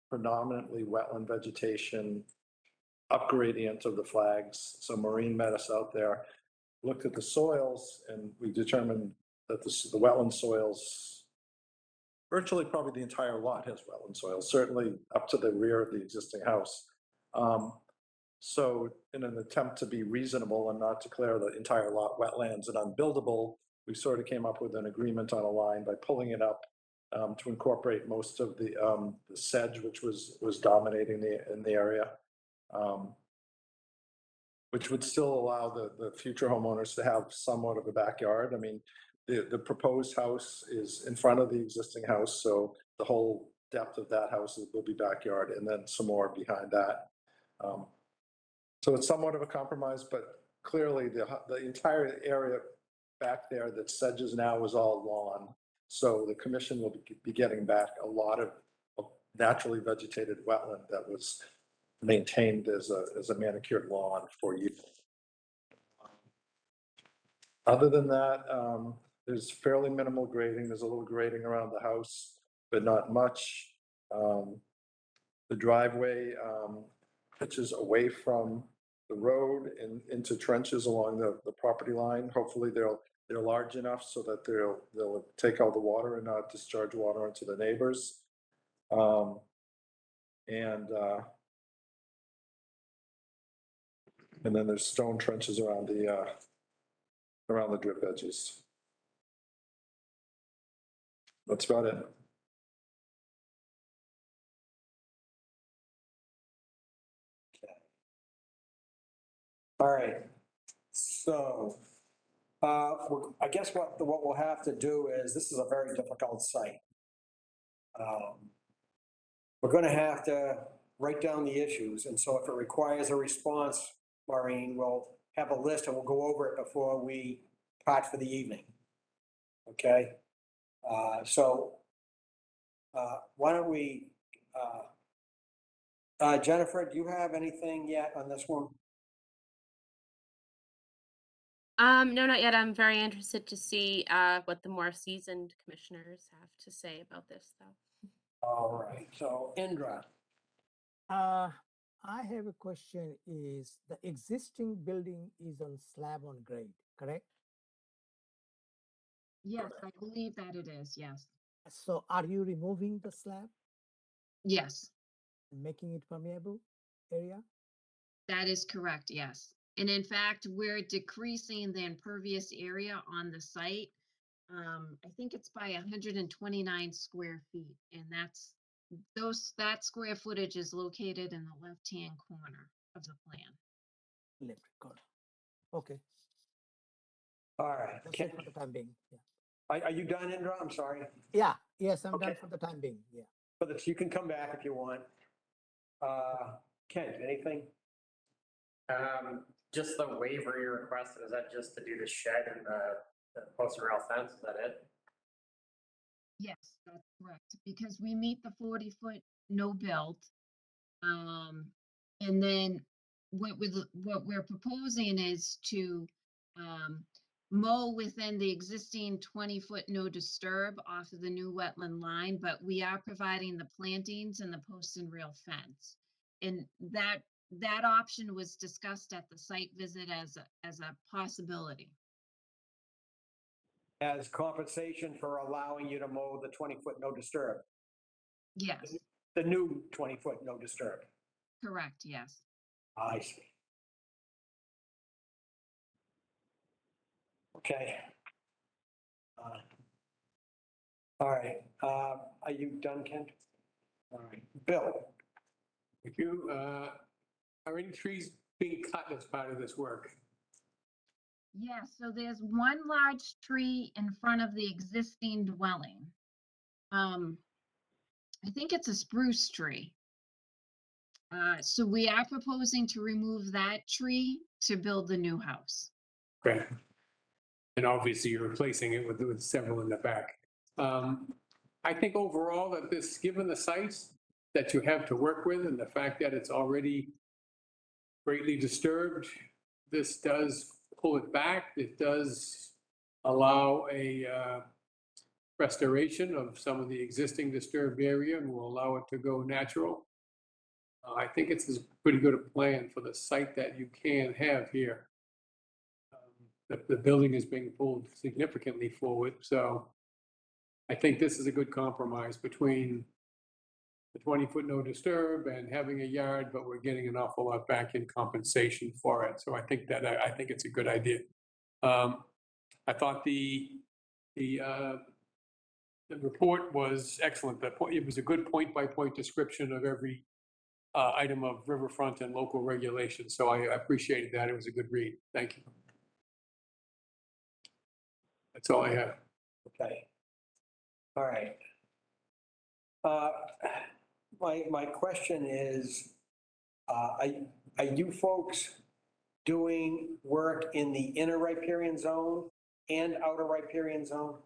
predominantly wetland vegetation up gradient of the flags. So Maureen met us out there, looked at the soils, and we determined that the wetland soils, virtually probably the entire lot has wetland soils, certainly up to the rear of the existing house. So in an attempt to be reasonable and not declare the entire lot wetlands and unbuildable, we sort of came up with an agreement on a line by pulling it up to incorporate most of the sedge, which was dominating in the area. Which would still allow the future homeowners to have somewhat of a backyard. I mean, the proposed house is in front of the existing house, so the whole depth of that house will be backyard, and then some more behind that. So it's somewhat of a compromise, but clearly the entire area back there that sedges now is all lawn. So the commission will be getting back a lot of naturally vegetated wetland that was maintained as a manicured lawn for you. Other than that, there's fairly minimal grading. There's a little grading around the house, but not much. The driveway pitches away from the road and into trenches along the property line. Hopefully they're large enough so that they'll take all the water and not discharge water into the neighbors. And then there's stone trenches around the drip edges. That's about it. All right, so, I guess what we'll have to do is, this is a very difficult site. We're gonna have to write down the issues, and so if it requires a response, Maureen, we'll have a list and we'll go over it before we part for the evening. Okay? Why don't we, Jennifer, do you have anything yet on this one? No, not yet. I'm very interested to see what the more seasoned commissioners have to say about this, though. All right, so Indra, I have a question is the existing building is on slab on grade, correct? Yes, I believe that it is, yes. So are you removing the slab Yes, and making it permeable area? that is correct, yes. And in fact, we're decreasing the impervious area on the site. I think it's by 129 square feet, and that square footage is located in the left-hand corner of the plan. Left, good. Okay, all right. that's it for the time being, yeah. Are you done, Indra? I'm sorry. Yeah, yes, I'm done Okay. for the time being, yeah. But you can come back if you want. Kent, anything? Just the waiver you requested, is that just to do the shed and the post rail fence, is that it? Yes, that's correct, because we meet the 40-foot no build. And then what we're proposing is to mow within the existing 20-foot no disturb off of the new wetland line, but we are providing the plantings and the post and rail fence. And that option was discussed at the site visit as a possibility. As compensation for allowing you to mow the 20-foot no disturb, Yes, the new 20-foot no disturb. correct, yes. I see. Okay. All right, are you done, Kent? All right, Bill? Thank you. Are any trees being cut as part of this work? Yes, so there's one large tree in front of the existing dwelling. I think it's a spruce tree. So we are proposing to remove that tree to build the new house. Okay. And obviously you're replacing it with several in the back. I think overall that this, given the sites that you have to work with and the fact that it's already greatly disturbed, this does pull it back. It does allow a restoration of some of the existing disturbed area and will allow it to go natural. I think it's as pretty good a plan for the site that you can have here. The building is being pulled significantly forward, so I think this is a good compromise between the 20-foot no disturb and having a yard, but we're getting an awful lot back in compensation for it. So I think it's a good idea. I thought the report was excellent. It was a good point-by-point description of every item of riverfront and local regulations. So I appreciated that. It was a good read. Thank you. That's all I have. Okay. All right. My question is, are you folks doing work in the inner riparian zone and outer riparian zone?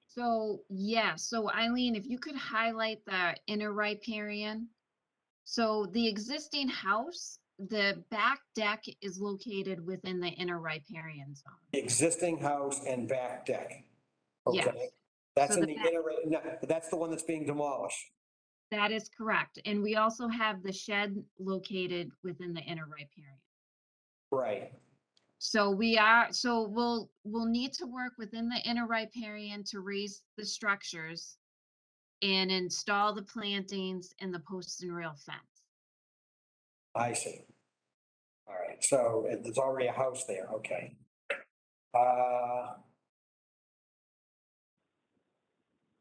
So, yeah, so Eileen, if you could highlight the inner riparian. So the existing house, the back deck is located within the inner riparian zone. Existing house and back deck. Yes. Okay. That's So in the the back- inner, no, that's the one that's being demolished. That is correct. And we also have the shed located within the inner riparian. Right. So we'll need to work within the inner riparian to raise the structures and install the plantings and the post and rail fence. I see. All right, so there's already a house there, okay.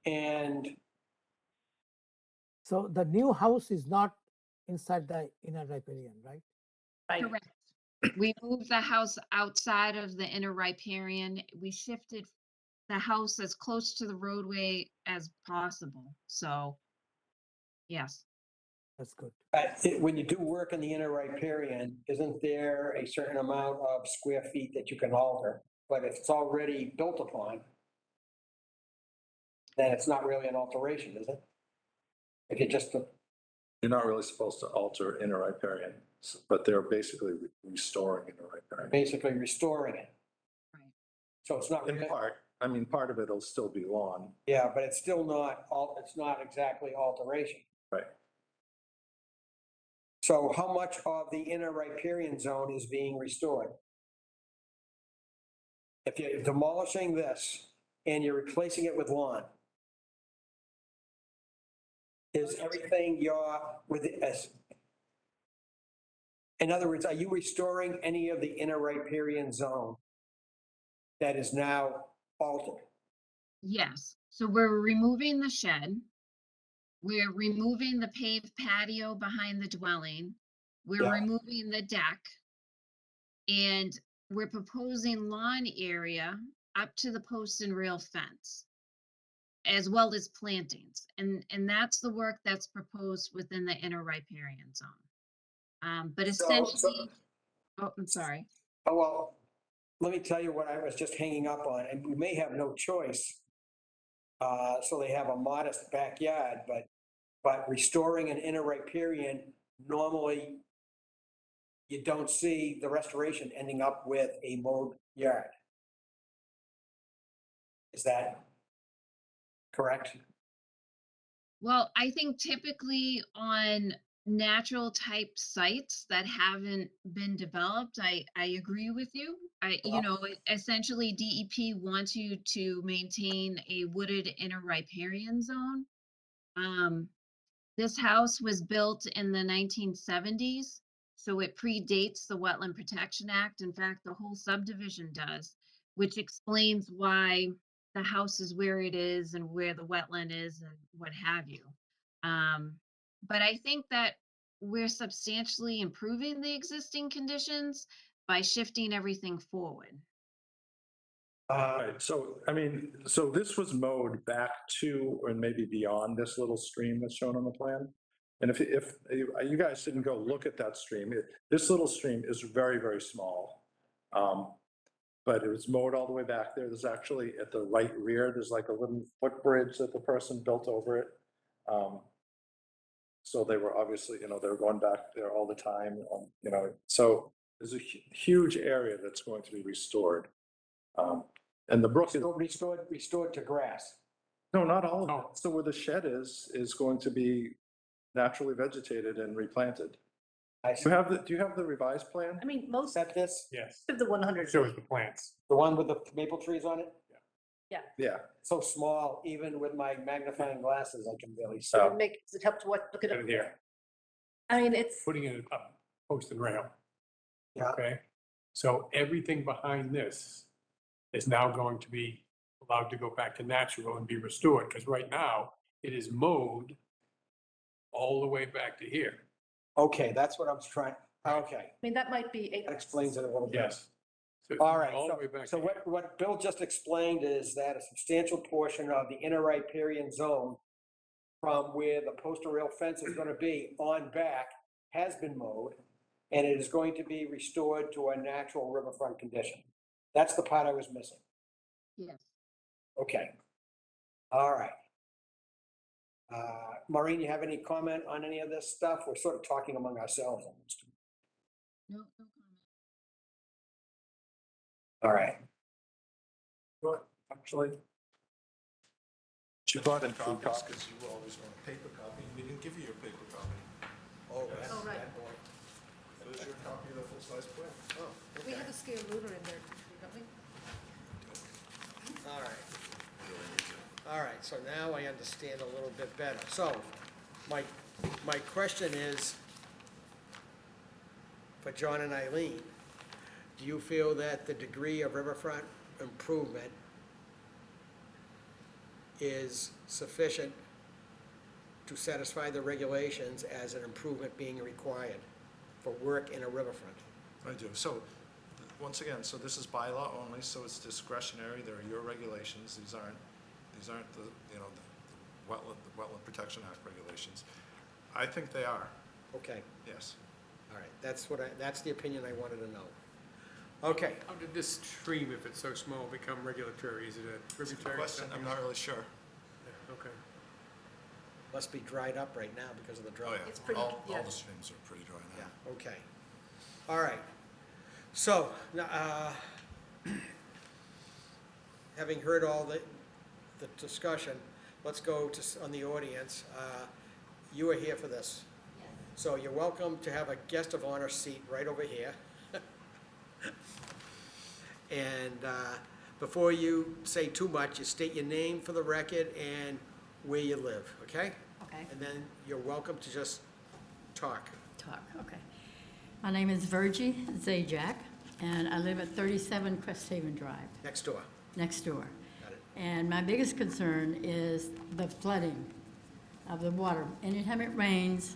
And So the new house is not inside the inner riparian, right? Correct. We moved the house outside of the inner riparian. We shifted the house as close to the roadway as possible. So, yes. That's good. when you do work in the inner riparian, isn't there a certain amount of square feet that you can alter? But if it's already built upon, then it's not really an alteration, is it? If you just, You're not really supposed to alter inner riparian, but they're basically restoring inner riparian. basically restoring it. Right. So it's not, In really- part, I mean, part of it'll still be lawn. yeah, but it's still not, it's not exactly alteration. Right. So how much of the inner riparian zone is being restored? If you're demolishing this and you're replacing it with lawn, is everything in other words, are you restoring any of the inner riparian zone that is now altered? Yes. So we're removing the shed. We're removing the paved patio behind the dwelling. We're Yeah. removing the deck. And we're proposing lawn area up to the post and rail fence, as well as plantings. And that's the work that's proposed within the inner riparian zone. But essentially, oh, I'm sorry. Oh, well, let me tell you what I was just hanging up on, and we may have no choice. So they have a modest backyard, but restoring an inner riparian, normally you don't see the restoration ending up with a mowed yard. Is that correct? Well, I think typically on natural type sites that haven't been developed, I agree with you. Essentially DEP wants you to maintain a wooded inner riparian zone. This house was built in the 1970s, so it predates the Wetland Protection Act. In fact, the whole subdivision does, which explains why the house is where it is and where the wetland is and what have you. But I think that we're substantially improving the existing conditions by shifting everything forward. Right, so, I mean, so this was mowed back to, and maybe beyond this little stream that's shown on the plan. And if you guys didn't go look at that stream, this little stream is very, very small. But it was mowed all the way back there. There's actually at the right rear, there's like a little footbridge that the person built over it. So they were obviously, they were going back there all the time, so there's a huge area that's going to be restored. And the brook is, Restored to grass. no, not all of it. So where the shed is going to be naturally vegetated and replanted. I Do see. you have the revised plan? I mean, Is most that this? Yes. of the 100. Shows the plants. The one with the maple trees on it? Yeah. So small, even with my magnifying glasses, I can barely see. Oh. Does it help to look at Right it? here, I mean, it's, putting it up, post and rail. Yeah. Okay, so everything behind this is now going to be allowed to go back to natural and be restored, because right now it is mowed all the way back to here. Okay, that's what I was trying, okay, I mean, that might be that explains it a little bit. Yes. So it's All right, All the way back. so to here. what Bill just explained is that a substantial portion of the inner riparian zone from where the postal rail fence is gonna be on back has been mowed, and it is going to be restored to a natural riverfront condition. That's the part I was missing. Yes. Okay. All right. Maureen, you have any comment on any of this stuff? We're sort of talking among ourselves almost. No comment. All right. Actually. She brought in copies because you always want a paper copy in meetings. give you your paper copy. Oh, Yes. that's Oh, right. that boy. There's your copy of the full-size plan. Oh, We okay. have a scale ruler in there, don't we? All right. All right, so now I understand a little bit better. So, my question is, for John and Eileen, do you feel that the degree of riverfront improvement is sufficient to satisfy the regulations as an improvement being required for work in a riverfront? I do. So, once again, so this is bylaw only, so it's discretionary. There are your regulations. These aren't the, you know, the Wetland Protection Act regulations. I think they are, Okay, yes. all right, that's the opinion I wanted to know. Okay, How did this stream, if it's so small, become regulatory? Is it a Good tributary? question. I'm not really sure. Yeah, okay. must be dried up right now because of the Oh, drought. yeah. It's pretty- All yeah. the streams are pretty dry now. Yeah, okay. All right. So, having heard all the discussion, let's go to, on the audience. You are here for this. So you're welcome to have a guest of honor seat right over here. And before you say too much, you state your name for the record and where you live, okay? Okay, And then you're welcome to just talk. okay. My name is Virgie Zajac, and I live at 37 Cresthaven Drive, Next door. next door. Got it. And my biggest concern is the flooding of the water. Anytime it rains,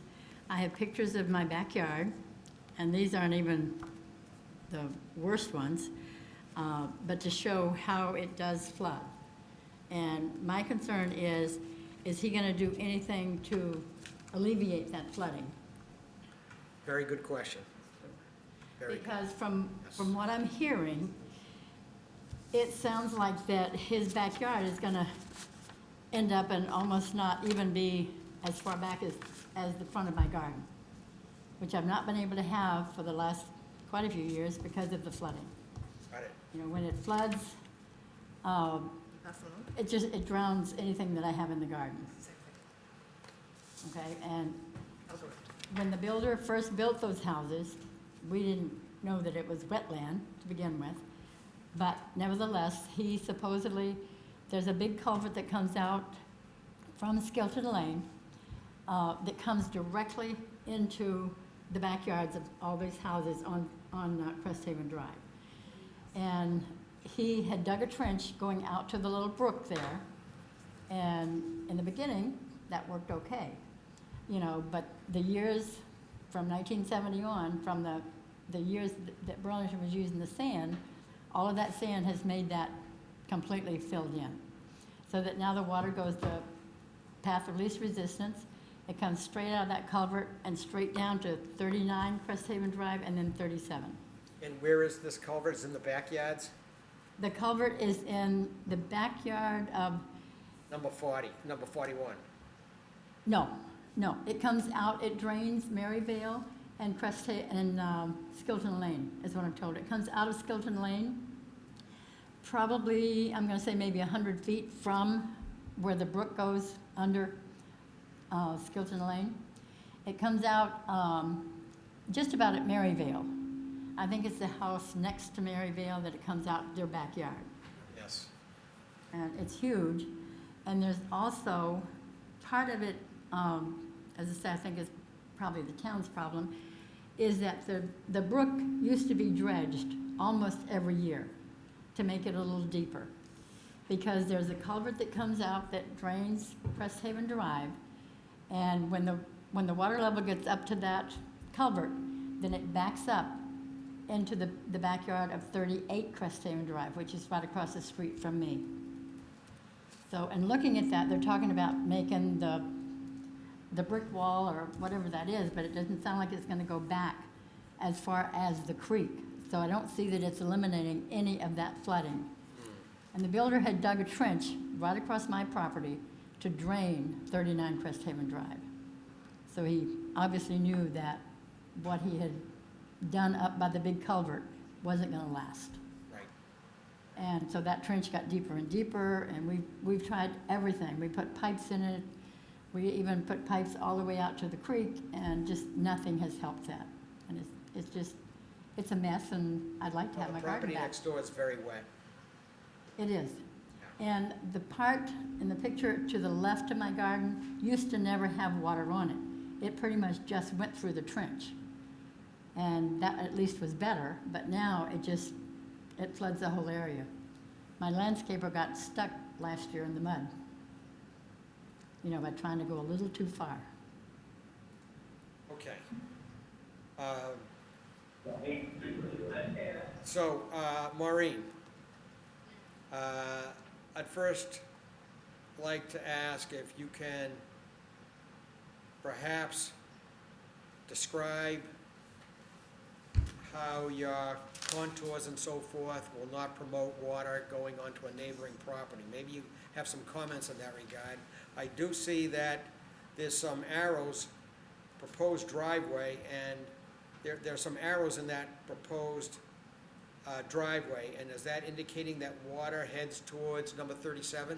I have pictures of my backyard, and these aren't even the worst ones, but to show how it does flood. And my concern is he gonna do anything to alleviate that flooding? Very good question. Very good. Because from what I'm hearing, it sounds like that his backyard is gonna end up and almost not even be as far back as the front of my garden, which I've not been able to have for the last quite a few years because of the flooding. Got it. You know, when it floods, Pass it on. it drowns anything that I have in the garden, okay? And when the builder first built those houses, we didn't know that it was wetland to begin with. But nevertheless, he supposedly, there's a big culvert that comes out from Skeleton Lane that comes directly into the backyards of all these houses on Cresthaven Drive. And he had dug a trench going out to the little brook there. And in the beginning, that worked okay. You know, but the years from 1970 on, from the years that Burlington was using the sand, all of that sand has made that completely filled in. So that now the water goes the path of least resistance. It comes straight out of that culvert and straight down to 39 Cresthaven Drive and then 37. And where is this culvert? Is in the backyards? The culvert is in the backyard of, Number 40, number 41. no, it comes out, it drains Maryvale and Skeleton Lane, is what I'm told. It comes out of Skeleton Lane, probably, I'm gonna say maybe 100 feet from where the brook goes under Skeleton Lane. It comes out just about at Maryvale. I think it's the house next to Maryvale that it comes out their backyard. Yes. And it's huge. And there's also, part of it, as I say, I think is probably the town's problem, is that the brook used to be dredged almost every year to make it a little deeper. Because there's a culvert that comes out that drains Cresthaven Drive, and when the water level gets up to that culvert, then it backs up into the backyard of 38 Cresthaven Drive, which is right across the street from me. So, and looking at that, they're talking about making the brick wall or whatever that is, but it doesn't sound like it's gonna go back as far as the creek. So I don't see that it's eliminating any of that flooding. And the builder had dug a trench right across my property to drain 39 Cresthaven Drive. So he obviously knew that what he had done up by the big culvert wasn't gonna last. Right. And so that trench got deeper and deeper, and we've tried everything. We put pipes in it, We even put pipes all the way out to the creek, and just nothing has helped that. And it's just, it's a mess, and I'd like to have The my garden property back. next door is very wet. It is. And the part in the picture to the left of my garden used to never have water on it. It pretty much just went through the trench. And that at least was better, but now it floods the whole area. My landscaper got stuck last year in the mud, you know, by trying to go a little too far. Okay. So, Maureen, I'd first like to ask if you can perhaps describe how your contours and so forth will not promote water going onto a neighboring property. Maybe you have some comments in that regard. I do see that there's some arrows, proposed driveway, and there's some arrows in that proposed driveway, and is that indicating that water heads towards number 37?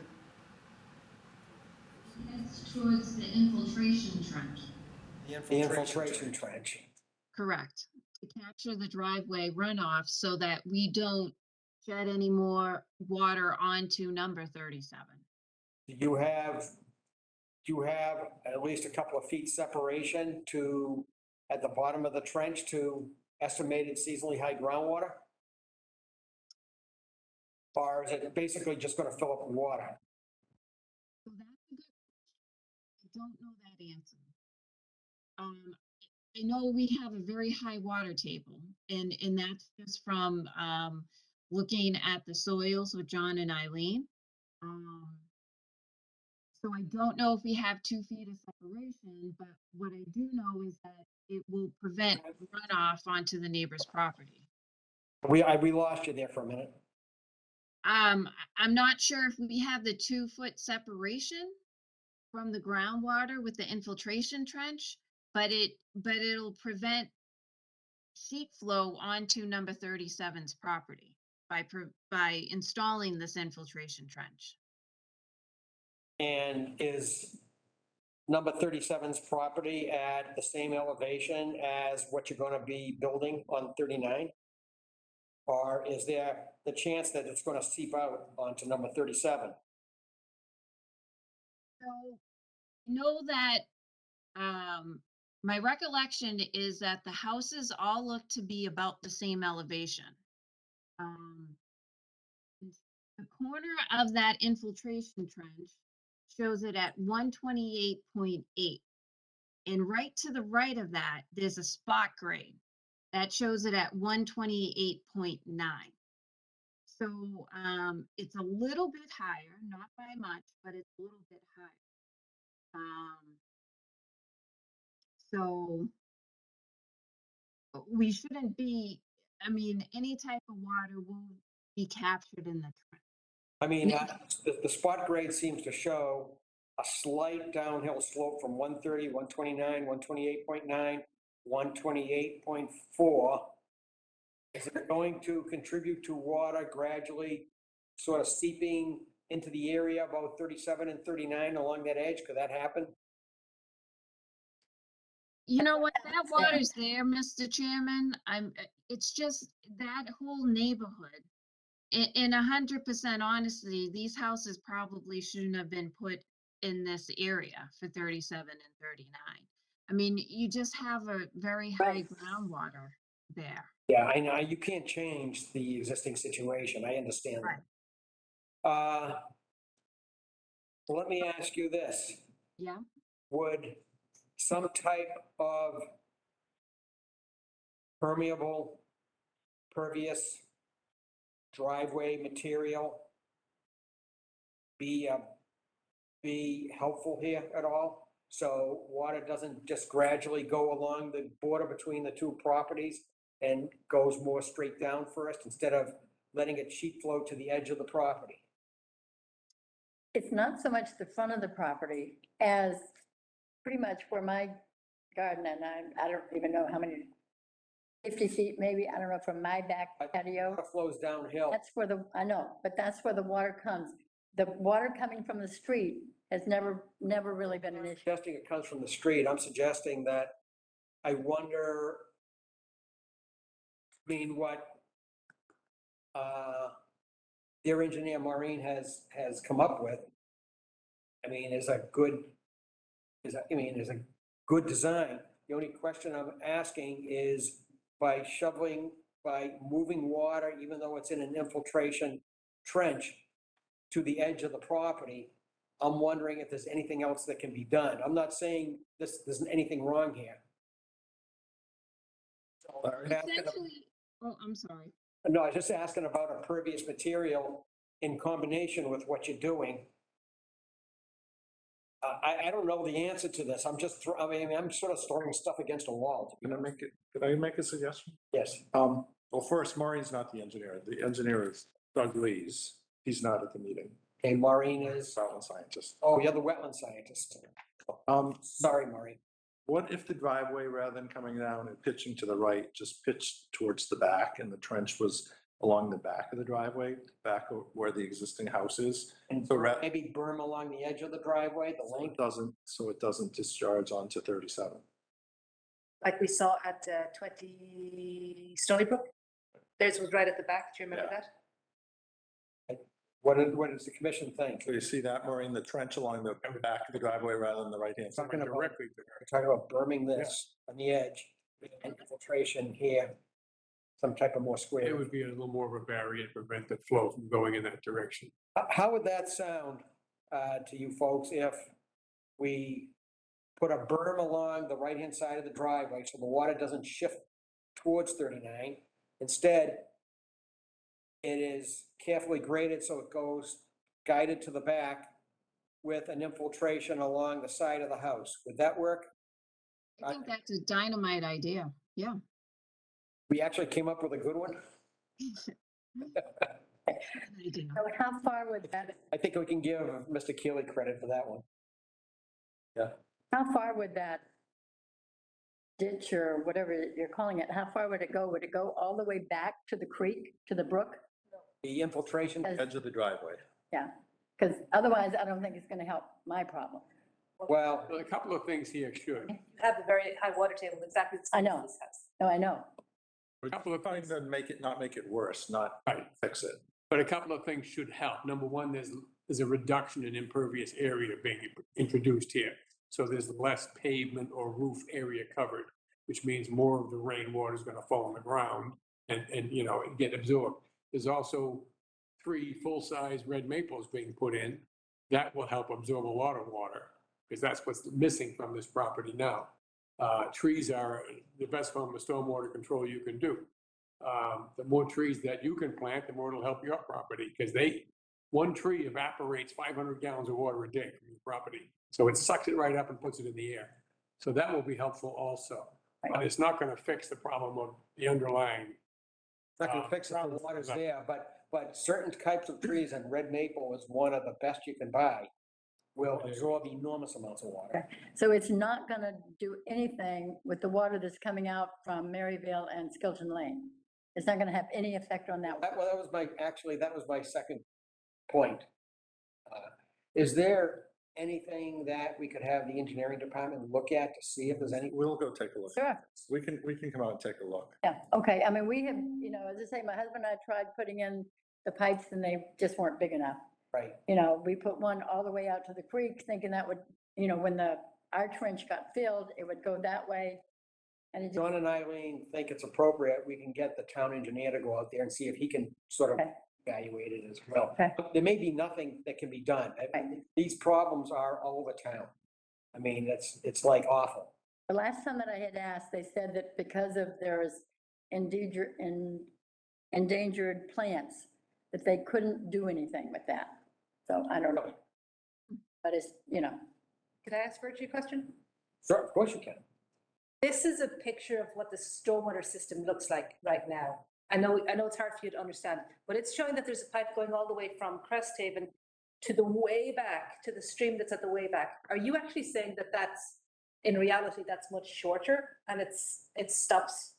It's towards the infiltration trench. The infiltration trench. Correct. To capture the driveway runoff so that we don't shed any more water onto number 37. Do you have at least a couple of feet separation at the bottom of the trench to estimated seasonally high groundwater? Or is it basically just gonna fill up with water? So that's a good question. I don't know that answer. I know we have a very high water table, and that's just from looking at the soils with John and Eileen. So I don't know if we have 2 feet of separation, but what I do know is that it will prevent runoff onto the neighbor's property. We lost you there for a minute. I'm not sure if we have the 2-foot separation from the groundwater with the infiltration trench, but it'll prevent sheet flow onto number 37's property by installing this infiltration trench. And is number 37's property at the same elevation as what you're gonna be building on 39? Or is there the chance that it's gonna seep out onto number 37? So know that my recollection is that the houses all look to be about the same elevation. The corner of that infiltration trench shows it at 128.8. And right to the right of that, there's a spot grade that shows it at 128.9. So it's a little bit higher, not by much, but it's a little bit higher. So we shouldn't be, I mean, any type of water will be captured in the trench. I mean, the spot grade seems to show a slight downhill slope from 130, 129, 128.9, 128.4. Is it going to contribute to water gradually sort of seeping into the area about 37 and 39 along that edge? Could that happen? You know what, that water's there, Mr. Chairman. It's just that whole neighborhood. In 100% honesty, these houses probably shouldn't have been put in this area for 37 and 39. I mean, you just have a very high groundwater there. Yeah, I know, you can't change the existing situation, I understand that. Let me ask you this. Yeah. Would some type of permeable, pervious driveway material be helpful here at all? So water doesn't just gradually go along the border between the two properties and goes more straight down first instead of letting it sheet flow to the edge of the property? It's not so much the front of the property as pretty much where my garden, and I don't even know how many, 50 feet maybe, I don't know, from my back patio. Water flows downhill. That's where I know, but that's where the water comes. The water coming from the street has never really been an issue. Suggesting it comes from the street, I'm suggesting that I wonder, I mean, what their engineer Maureen has come up with, I mean, is a good design. The only question I'm asking is by moving water, even though it's in an infiltration trench, to the edge of the property, I'm wondering if there's anything else that can be done. I'm not saying there's anything wrong here. Essentially, oh, I'm sorry. No, I was just asking about a pervious material in combination with what you're doing. I don't know the answer to this. I'm just, I'm sort of throwing stuff against a wall. Can I make a suggestion? Yes. Well, first, Maureen's not the engineer. The engineer is Doug Lees. He's not at the meeting. Okay, Maureen is, Wetland scientist. oh, you're the wetland scientist. Sorry, Maureen. What if the driveway, rather than coming down and pitching to the right, just pitched towards the back and the trench was along the back of the driveway, back where the existing house is? And So maybe berm along the edge of the driveway, the length? so it doesn't discharge onto 37. Like we saw at 20 Stony Brook. Theirs was right at the back. Do you remember Yeah. that? What does the commission think? So you see that, Maureen, the trench along the back of the driveway rather than the right-hand side? Talking about, Directly to we're talking about berming this on the edge, and infiltration here, some type of more It square. would be a little more of a barrier to prevent the flow from going in that direction. How would that sound to you folks if we put a berm along the right-hand side of the driveway so the water doesn't shift towards 39? Instead, it is carefully graded so it goes guided to the back with an infiltration along the side of the house. Would that work? I think that's a dynamite idea. Yeah. We actually came up with a good one. Good idea. So how far would that, I think we can give Mr. Keeley credit for that one. Yeah. how far would that ditch or whatever you're calling it, how far would it go? Would it go all the way back to the creek, to the brook? The infiltration, Edge of the driveway. Yeah, because otherwise I don't think it's going to help my problem. well, Well, a couple of things here should. You have a very high water table, exactly the I same know. as this house. No, I know. A couple of Trying things, to not make it worse, not right, fix it. but a couple of things should help. Number one, there's a reduction in impervious area being introduced here. So there's less pavement or roof area covered, which means more of the rainwater is going to fall on the ground and get absorbed. There's also 3 full-size red maples being put in. That will help absorb a lot of water, because that's what's missing from this property now. Trees are the best form of stormwater control you can do. The more trees that you can plant, the more it'll help your property, because one tree evaporates 500 gallons of water a day from your property. So it sucks it right up and puts it in the air. So that will be helpful also. But it's not going to fix the problem of the underlying. not gonna fix it, the water's there, but certain types of trees, and red maple is one of the best you can buy, will absorb enormous amounts of water. So it's not going to do anything with the water that's coming out from Maryville and Skilton Lane? It's not going to have any effect on that? Well, that was my second point. Is there anything that we could have the engineering department look at to see if there's any? We'll go take a look. Sure. We can come out and take a look. Yeah, okay. I mean, we have, as I say, my husband and I tried putting in the pipes and they just weren't big enough. Right. We put one all the way out to the creek thinking that would, when our trench got filled, it would go that way. And it just, John and Eileen think it's appropriate, we can get the town engineer to go out there and see if he can sort of Okay. evaluate it as well. Okay. There may be nothing that can be done. These problems are all over town. I mean, it's like awful. the last time that I had asked, they said that because of there's endangered plants, that they couldn't do anything with that. So I don't know. But it's, Could I ask Virgie a question? Sure, of course you can. This is a picture of what the stormwater system looks like right now. I know it's hard for you to understand, but it's showing that there's a pipe going all the way from Cresthaven to the way back, to the stream that's at the way back. Are you actually saying that in reality, that's much shorter and it stops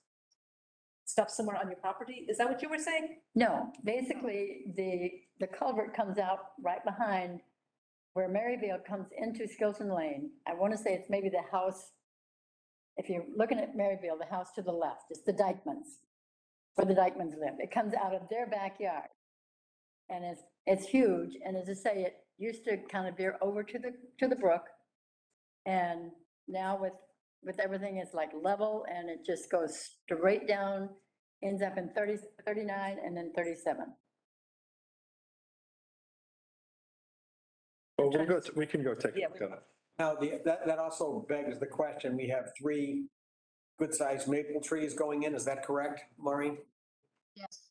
somewhere on your property? Is that what you were saying? no, basically the culvert comes out right behind where Maryville comes into Skilton Lane. I want to say it's maybe the house, if you're looking at Maryville, the house to the left, it's the Dykmans, where the Dykmans live. It comes out of their backyard. And it's huge, and as I say, it used to kind of veer over to the brook. And now with everything, it's like level, and it just goes straight down, ends up in 30, 39, and then 37. Well, we can go take a look at it. Now, that also begs the question, we have 3 good-sized maple trees going in, is that correct, Maureen? Yes.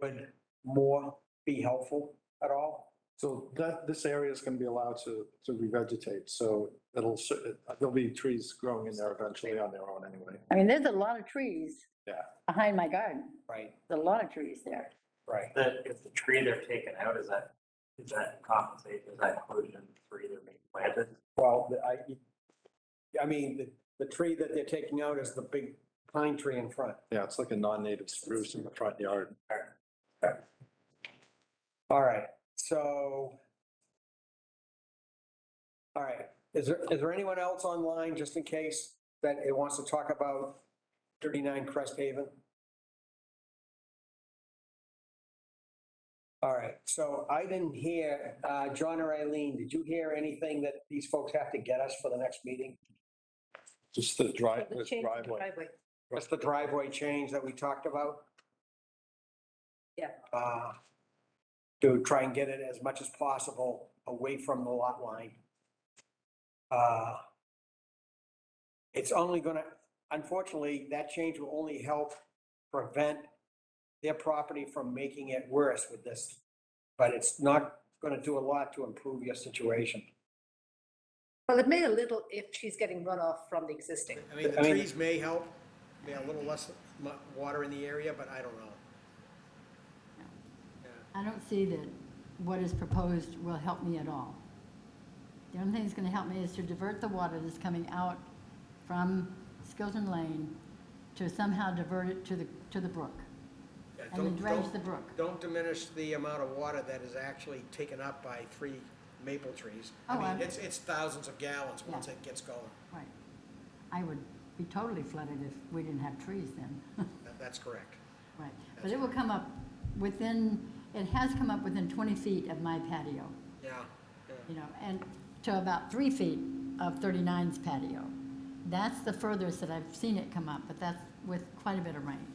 Would more be helpful at all? So this area is going to be allowed to revegetate, so there'll be trees growing in there eventually on their own anyway. I mean, there's a lot of trees Yeah. behind my garden. Right, There's a lot of trees there. right. If the tree they're taking out, is that compensate, is that included in the tree they're being planted? Well, I mean, the tree that they're taking out is the big pine tree in front. Yeah, it's like a non-native spruce in the front yard. All right, so. All right, is there anyone else online, just in case, that it wants to talk about 39 Crest Haven? All right, so I didn't hear, John or Eileen, did you hear anything that these folks have to get us for the next meeting? Just the driveway. What's the driveway change that we talked about? Yeah. To try and get it as much as possible away from the lot line. It's only gonna, unfortunately, that change will only help prevent their property from making it worse with this. But it's not gonna do a lot to improve your situation. Well, it may a little if she's getting runoff from the existing. I mean, the trees may help, may a little less water in the area, but I don't know. I don't see that what is proposed will help me at all. The only thing that's gonna help me is to divert the water that's coming out from Skilton Lane to somehow divert it to the brook. Yeah, And then dredge the brook. Don't diminish the amount of water that is actually taken up by 3 maple trees. Oh, I I'm- mean, it's thousands of gallons once Yeah. it gets going. Right. I would be totally flooded if we didn't have trees then. That's correct. Right, but it will come up it has come up within 20 feet of my patio, Yeah, you know, and to about 3 feet of 39's patio. That's the furthest that I've seen it come up, but that's with quite a bit of rain.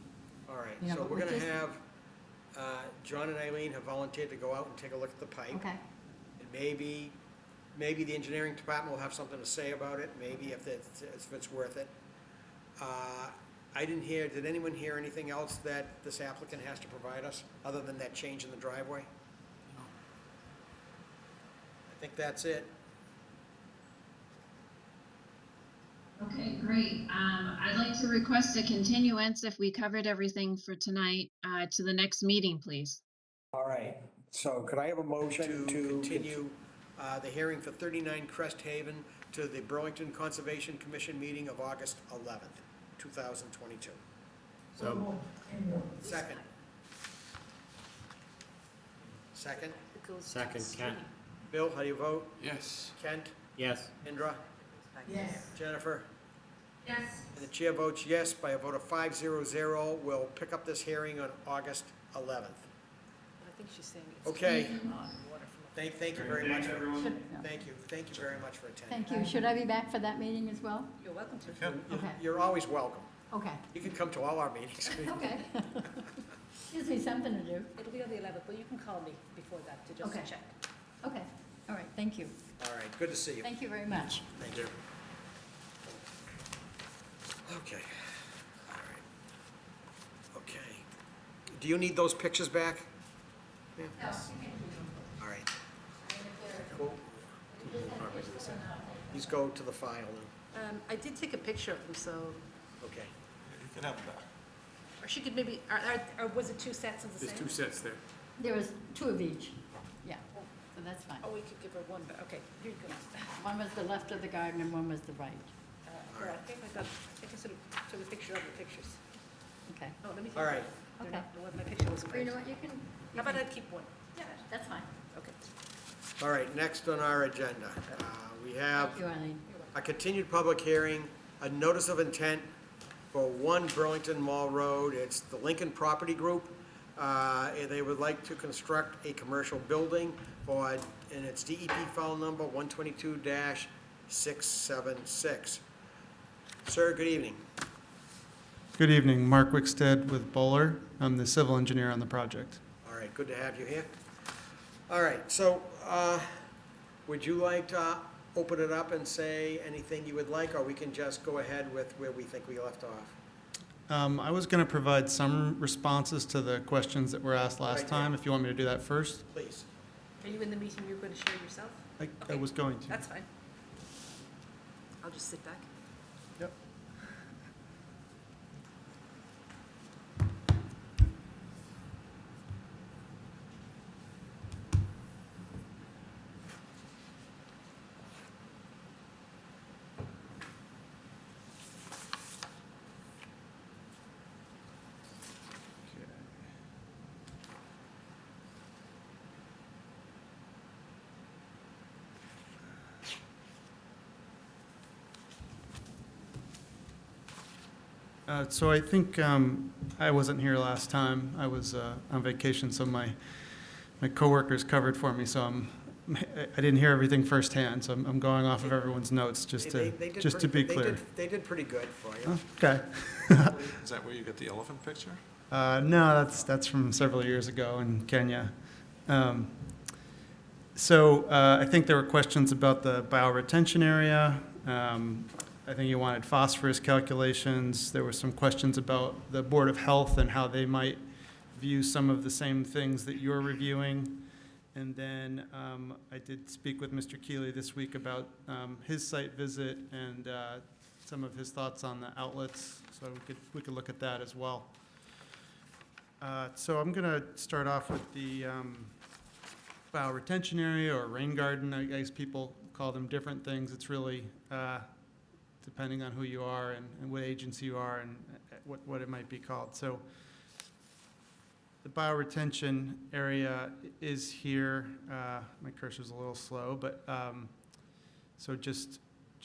all right. You know, So but we're with gonna this- have, John and Eileen have volunteered to go out and take a look at the pipe. Okay, And maybe the engineering department will have something to say about it, maybe if it's worth it. Did anyone hear anything else that this applicant has to provide us, other than that change in the driveway? I think that's it. Okay, great. I'd like to request a continuance if we covered everything for tonight, to the next meeting, please. All right, so could I have a motion to continue the hearing for 39 Crest Haven to the Burlington Conservation Commission meeting of August 11th, 2022? So, Second. Second. It goes to second, the Kent. stream. Bill, how do you vote? Yes. Kent? Yes. Indra? Yes. Jennifer? Yes. And the chair votes yes by a vote of 500. We'll pick up this hearing on August 11th. I think she's saying it's. Okay. Water from Thank you very much. Should- Thank you very much for attending. thank you. Should I be back for that meeting as well? You're welcome to. Okay, You're always welcome. okay, You can come to all our meetings. okay. Gives me something to do. It'll be on the 11th, but you can call me before that to just Okay. check. Okay, all right, thank you. All right, good to see you. Thank you very much. Thank you. Okay. All right. Okay. Do you need those pictures back? Yeah. All right. Well, these go to the file then. I did take a picture of them, so, Okay. You can have that. or she could maybe, or was it 2 sets of the same? There's 2 sets there. There was 2 of each, yeah, so that's fine. Oh, we could give her one, but, okay, here you go. One was the left of the garden and one was the right. Well, I think I sort of took a picture of the pictures. Okay. Oh, let me. All right. They're Okay. not- the one- My picture wasn't Or you right. know what, you can. How about I keep one? Yeah. That's fine. Okay. All right, next on our agenda, we have Thank you, Eileen. a continued public hearing, a notice of intent for 1 Burlington Mall Road. It's the Lincoln Property Group. And they would like to construct a commercial building and it's DEP file number 122-676. Sir, good evening. Good evening, Mark Wickstead with Bowler. I'm the civil engineer on the project. All right, good to have you here. All right, so would you like to open it up and say anything you would like, or we can just go ahead with where we think we left off? I was going to provide some responses to the questions that were asked last Right, time, yeah. if you want me to do that first. Please. Are you in the meeting you're going to share yourself? I Okay. was going to. That's fine. I'll just sit back. Yep. So I think I wasn't here last time. I was on vacation, so my coworkers covered for me. So I didn't hear everything firsthand. So I'm going off of everyone's notes just They to did just to be pretty- clear. They did pretty good for you. Okay. Is that where you get the elephant picture? No, that's from several years ago in Kenya. So I think there were questions about the bioretention area. I think you wanted phosphorus calculations. There were some questions about the Board of Health and how they might view some of the same things that you're reviewing. And then I did speak with Mr. Keeley this week about his site visit and some of his thoughts on the outlets. So we could look at that as well. So I'm going to start off with the bioretention area or rain garden. I guess people call them different things. It's really depending on who you are and what agency you are and what it might be called. So the bioretention area is here. My cursor's a little slow, but so just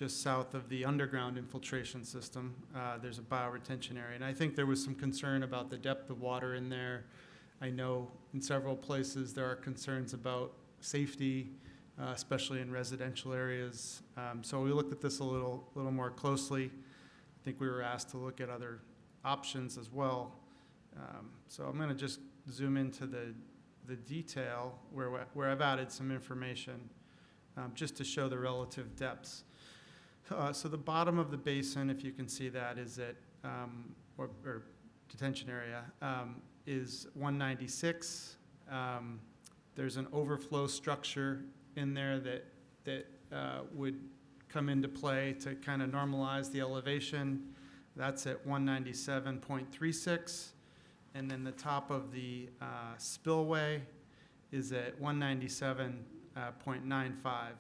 south of the underground infiltration system, there's a bioretention area. And I think there was some concern about the depth of water in there. I know in several places there are concerns about safety, especially in residential areas. So we looked at this a little more closely. I think we were asked to look at other options as well. So I'm going to just zoom into the detail where I've added some information just to show the relative depths. So the bottom of the basin, if you can see that, is at, or detention area, is 196. There's an overflow structure in there that would come into play to kind of normalize the elevation. That's at 197.36. And then the top of the spillway is at 197.95.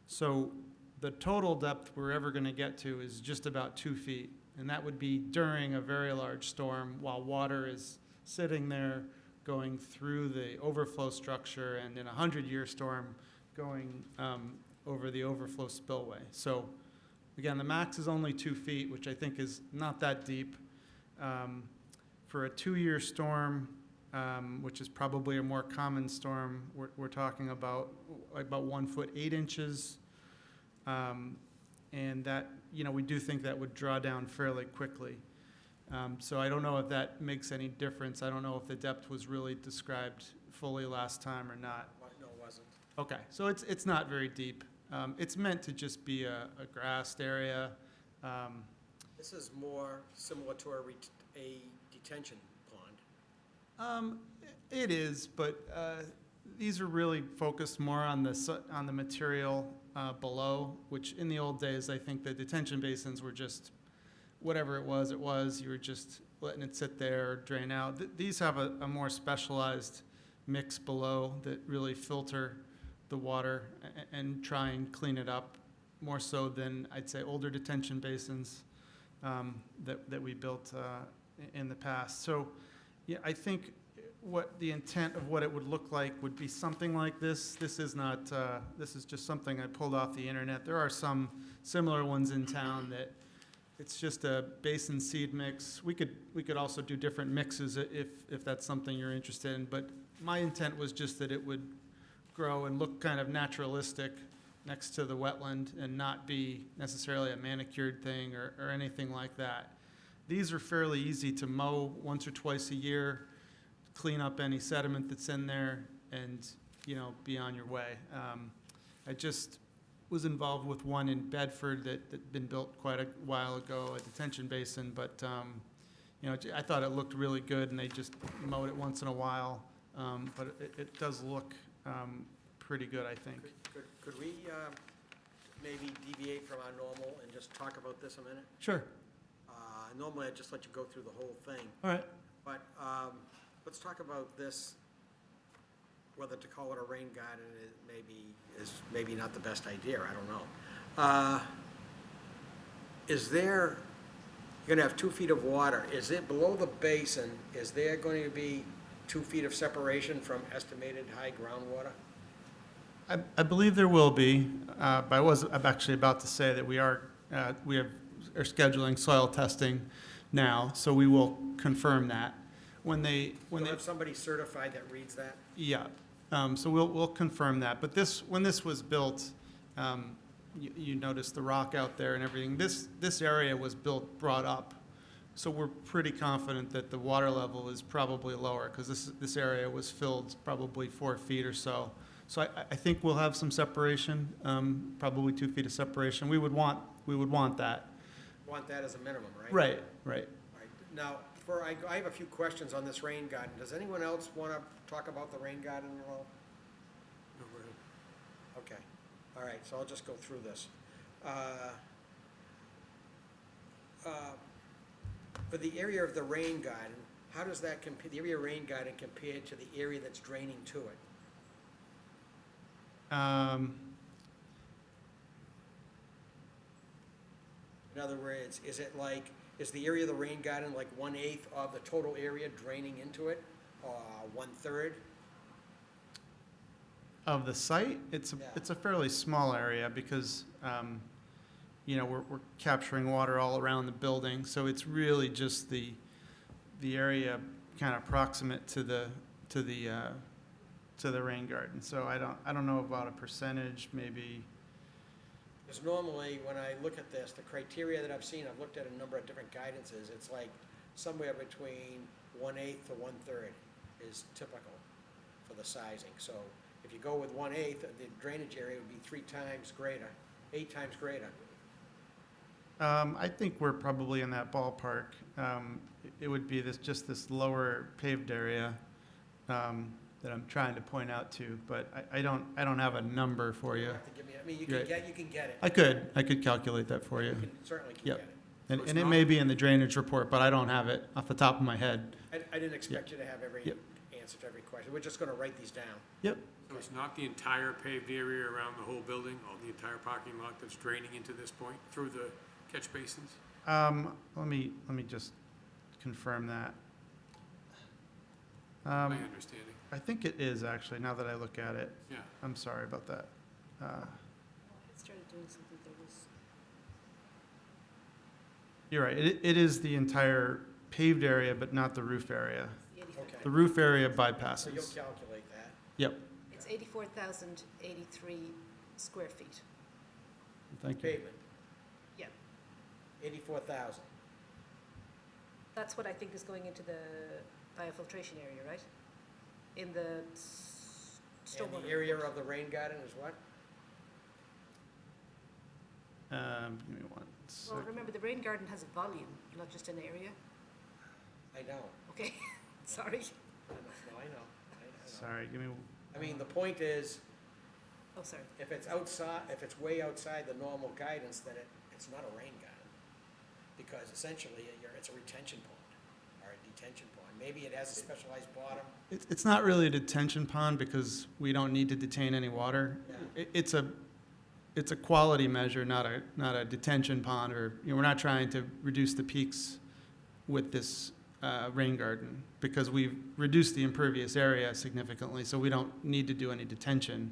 So the total depth we're ever going to get to is just about 2 feet. And that would be during a very large storm while water is sitting there going through the overflow structure, and in a 100-year storm going over the overflow spillway. So again, the max is only 2 feet, which I think is not that deep. For a 2-year storm, which is probably a more common storm, we're talking about 1 foot 8 inches. And that, we do think that would draw down fairly quickly. So I don't know if that makes any difference. I don't know if the depth was really described fully last time or not. No, it wasn't. Okay, so it's not very deep. It's meant to just be a grassed area. This is more similar to a detention pond. It is, but these are really focused more on the material below, which in the old days, I think the detention basins were just whatever it was. You were just letting it sit there or drain out. These have a more specialized mix below that really filter the water and try and clean it up more so than, I'd say, older detention basins that we built in the past. So, yeah, I think what the intent of what it would look like would be something like this. This is not, this is just something I pulled off the internet. There are some similar ones in town that it's just a basin seed mix. We could also do different mixes if that's something you're interested in, but my intent was just that it would grow and look kind of naturalistic next to the wetland and not be necessarily a manicured thing or anything like that. These are fairly easy to mow once or twice a year, clean up any sediment that's in there, and, you know, be on your way. I just was involved with one in Bedford that been built quite a while ago, a detention basin, but, you know, I thought it looked really good, and they just mowed it once in a while. But it does look pretty good, I think. Could we maybe deviate from our normal and just talk about this a minute? Sure. Normally, I'd just let you go through the whole thing. All right. But let's talk about this, whether to call it a rain garden is maybe not the best idea, I don't know. Is there, you're gonna have 2 feet of water, is it below the basin, is there going to be 2 feet of separation from estimated high groundwater? I believe there will be, but I'm actually about to say that we are scheduling soil testing now, so we will confirm that. When they You'll have somebody certified that reads that? Yeah, so we'll confirm that. But when this was built, you noticed the rock out there and everything. This area was brought up, so we're pretty confident that the water level is probably lower because this area was filled probably 4 feet or so. So I think we'll have some separation, probably 2 feet of separation. We would want that. Want that as a minimum, right? Right. Right. Now, I have a few questions on this rain garden. Does anyone else want to talk about the rain garden at all? Okay, all right, so I'll just go through this. For the area of the rain garden, how does that compare, the area of rain garden compared to the area that's draining to it? In other words, is the area of the rain garden like 1/8 of the total area draining into it, or 1/3? Of the site, it's a fairly small area because, you know, we're capturing water all around the building, so it's really just the area kind of proximate to the rain garden. So I don't know about a percentage, maybe. Because normally, when I look at this, the criteria that I've seen, I've looked at a number of different guidances, it's like somewhere between 1/8 to 1/3 is typical for the sizing. So if you go with 1/8, the drainage area would be 3 times greater, 8 times greater. I think we're probably in that ballpark. It would be just this lower paved area that I'm trying to point out to, but I don't have a number for you. You have to give me, I mean, you Right. can get it. I could calculate that for you. You certainly can Yep. get it. And it may be in the drainage report, but I don't have it off the top of my head. I didn't expect you to have every Yep. answer to every question. We're just gonna write these down. Yep. So it's not the entire paved area around the whole building, or the entire parking lot that's draining into this point through the catch basins? Let me just confirm that. My understanding. I think it is actually, now that I look at it. Yeah. I'm sorry about that. I started doing something that was. You're right, it is the entire paved area, but not the roof area. Okay. The roof area So you'll bypasses. calculate that. Yep, It's 84,083 square feet. thank you. Pavement, Yeah, 84,000. that's what I think is going into the biofiltration area, right? In the And stormwater. the area of the rain garden is what? Give me one Well, second. remember, the rain garden has a volume, not just an area. I know. Okay, sorry. I know. Sorry, give me, I mean, the point is, Oh, sorry. if it's outside, if it's way outside the normal guidance, then it's not a rain garden. Because essentially, it's a retention pond, or a detention pond. Maybe it has a specialized bottom. it's not really a detention pond because we don't need to detain any water. Yeah. It's a quality measure, not a detention pond, or, you know, we're not trying to reduce the peaks with this rain garden because we've reduced the impervious area significantly, so we don't need to do any detention.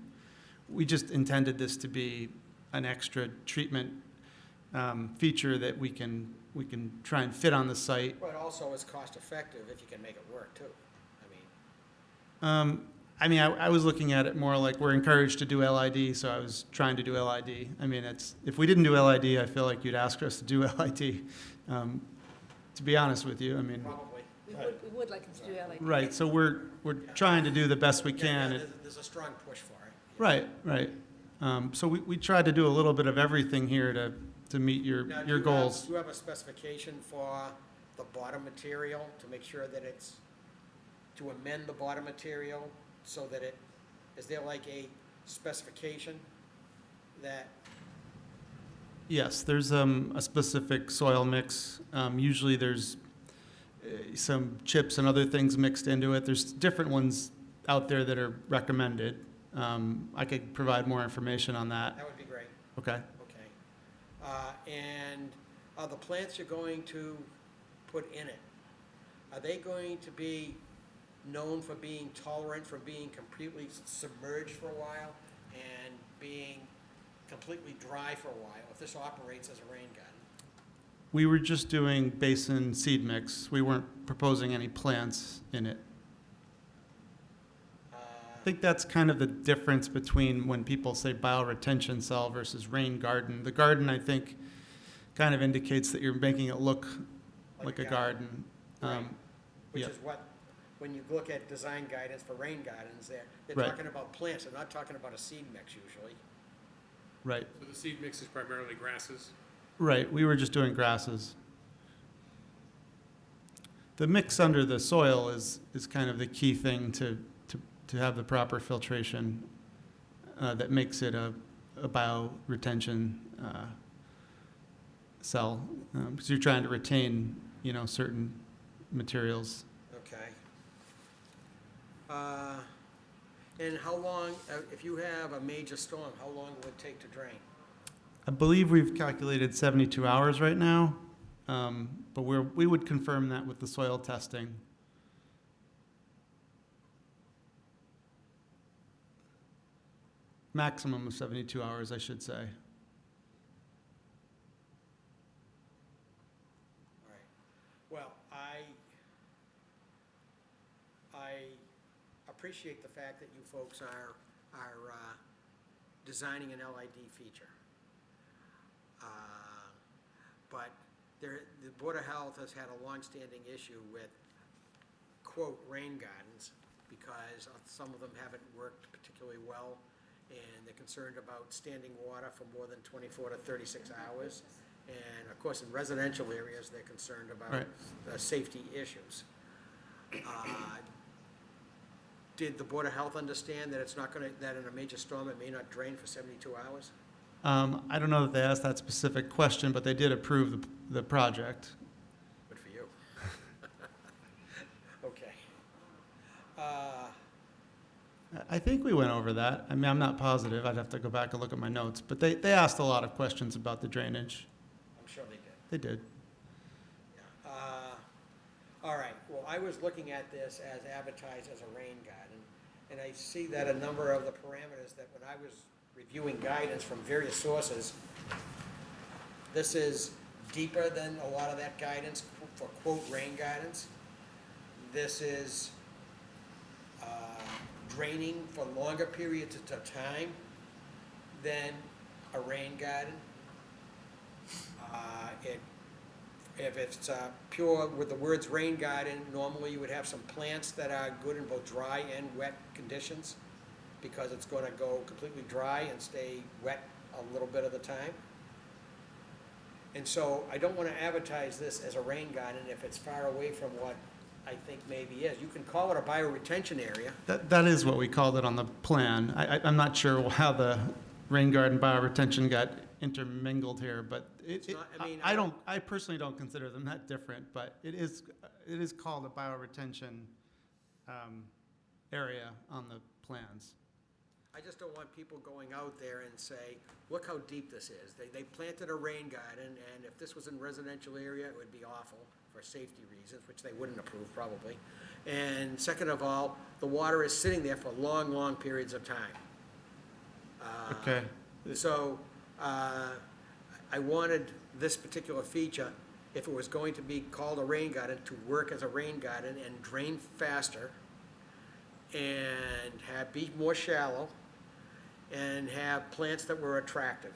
We just intended this to be an extra treatment feature that we can try and fit on the site. But also it's cost effective if you can make it work too. I was looking at it more like we're encouraged to do LID, so I was trying to do LID. I mean, if we didn't do LID, I feel like you'd ask us to do LID. To be honest with you, I mean. Probably. We would like it to do LID. Right, so we're trying to do the best we can. There's a strong push for it. Right. So we tried to do a little bit of everything here to meet your goals. Do you have a specification for the bottom material to make sure that to amend the bottom material so that is there like a specification that? Yes, there's a specific soil mix. Usually there's some chips and other things mixed into it. There's different ones out there that are recommended. I could provide more information on that. That would be great. Okay. And are the plants you're going to put in it, are they going to be known for being tolerant, for being completely submerged for a while and being completely dry for a while, if this operates as a rain garden? We were just doing basin seed mix. We weren't proposing any plants in it. I think that's kind of the difference between when people say bioretention cell versus rain garden. The garden, I think, kind of indicates that you're making it look like a garden. Right. Which yeah. is what, when you look at design guidance for rain gardens, they're Right. talking about plants, they're not talking about a seed mix usually. Right. So the seed mix is primarily grasses? Right, we were just doing grasses. The mix under the soil is kind of the key thing to have the proper filtration that makes it a bioretention cell, because you're trying to retain, certain materials. Okay. And how long, if you have a major storm, how long will it take to drain? I believe we've calculated 72 hours right now, but we would confirm that with the soil testing. Maximum of 72 hours, I should say. All right. Well, I appreciate the fact that you folks are designing an LID feature. But the Board of Health has had a longstanding issue with, quote, rain gardens, because some of them haven't worked particularly well, and they're concerned about standing water for more than 24 to 36 hours. And of course, in residential areas, they're concerned about Right. Safety issues. Did the Board of Health understand that it's not gonna, that in a major storm, it may not drain for 72 hours? I don't know that they asked that specific question, but they did approve the project. Good for you. Okay. I think we went over that. I mean, I'm not positive. I'd have to go back and look at my notes, but they asked a lot of questions about the drainage. I'm sure they did. They did. All right, well, I was looking at this as advertised as a rain garden, and I see that a number of the parameters that when I was reviewing guidance from various sources, this is deeper than a lot of that guidance for quote rain gardens. This is draining for longer periods of time than a rain garden. If it's pure with the words rain garden, normally you would have some plants that are good in both dry and wet conditions, because it's going to go completely dry and stay wet a little bit of the time. And so I don't want to advertise this as a rain garden if it's far away from what I think maybe is. You can call it a bioretention area. That is what we called it on the plan. I'm not sure how the rain garden bioretention got intermingled here, but I personally don't consider them that different, but it is called a bioretention area on the plans. I just don't want people going out there and say, look how deep this is. They planted a rain garden, and if this was in residential area, it would be awful for safety reasons, which they wouldn't approve probably. And second of all, the water is sitting there for long, long periods of time. Okay. So, I wanted this particular feature, if it was going to be called a rain garden, to work as a rain garden and drain faster and be more shallow and have plants that were attractive.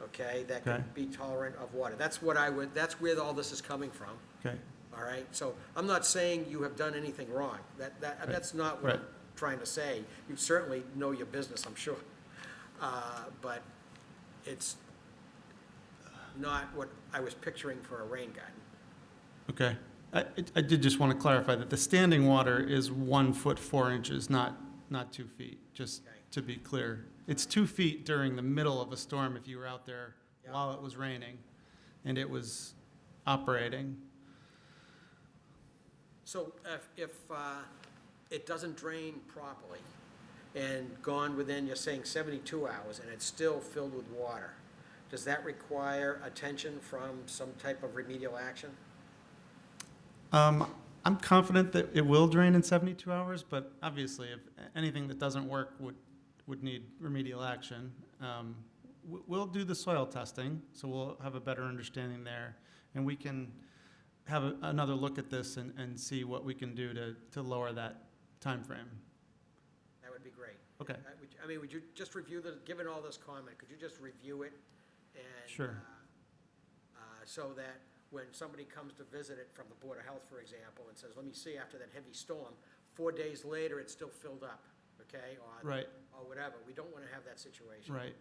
Okay, that Okay. could be tolerant of water. That's where all this is coming from. Okay. All right, so I'm not saying you have done anything wrong. That's not what I'm Right. trying to say. You certainly know your business, I'm sure. But it's not what I was picturing for a rain garden. Okay. I did just want to clarify that the standing water is 1 foot 4 inches, not 2 feet, just Okay. to be clear. It's 2 feet during the middle of a storm if you were out there Yeah. while it was raining and it was operating. So if it doesn't drain properly and gone within, you're saying 72 hours, and it's still filled with water, does that require attention from some type of remedial action? I'm confident that it will drain in 72 hours, but obviously if anything that doesn't work would need remedial action. We'll do the soil testing, so we'll have a better understanding there. And we can have another look at this and see what we can do to lower that time frame. That would be great. Okay. Would you just review given all this comment, could you just review it? And Sure. so that when somebody comes to visit it from the Board of Health, for example, and says, let me see after that heavy storm, 4 days later, it's still filled up, okay? Right. Or whatever. We don't want to have that situation. Right.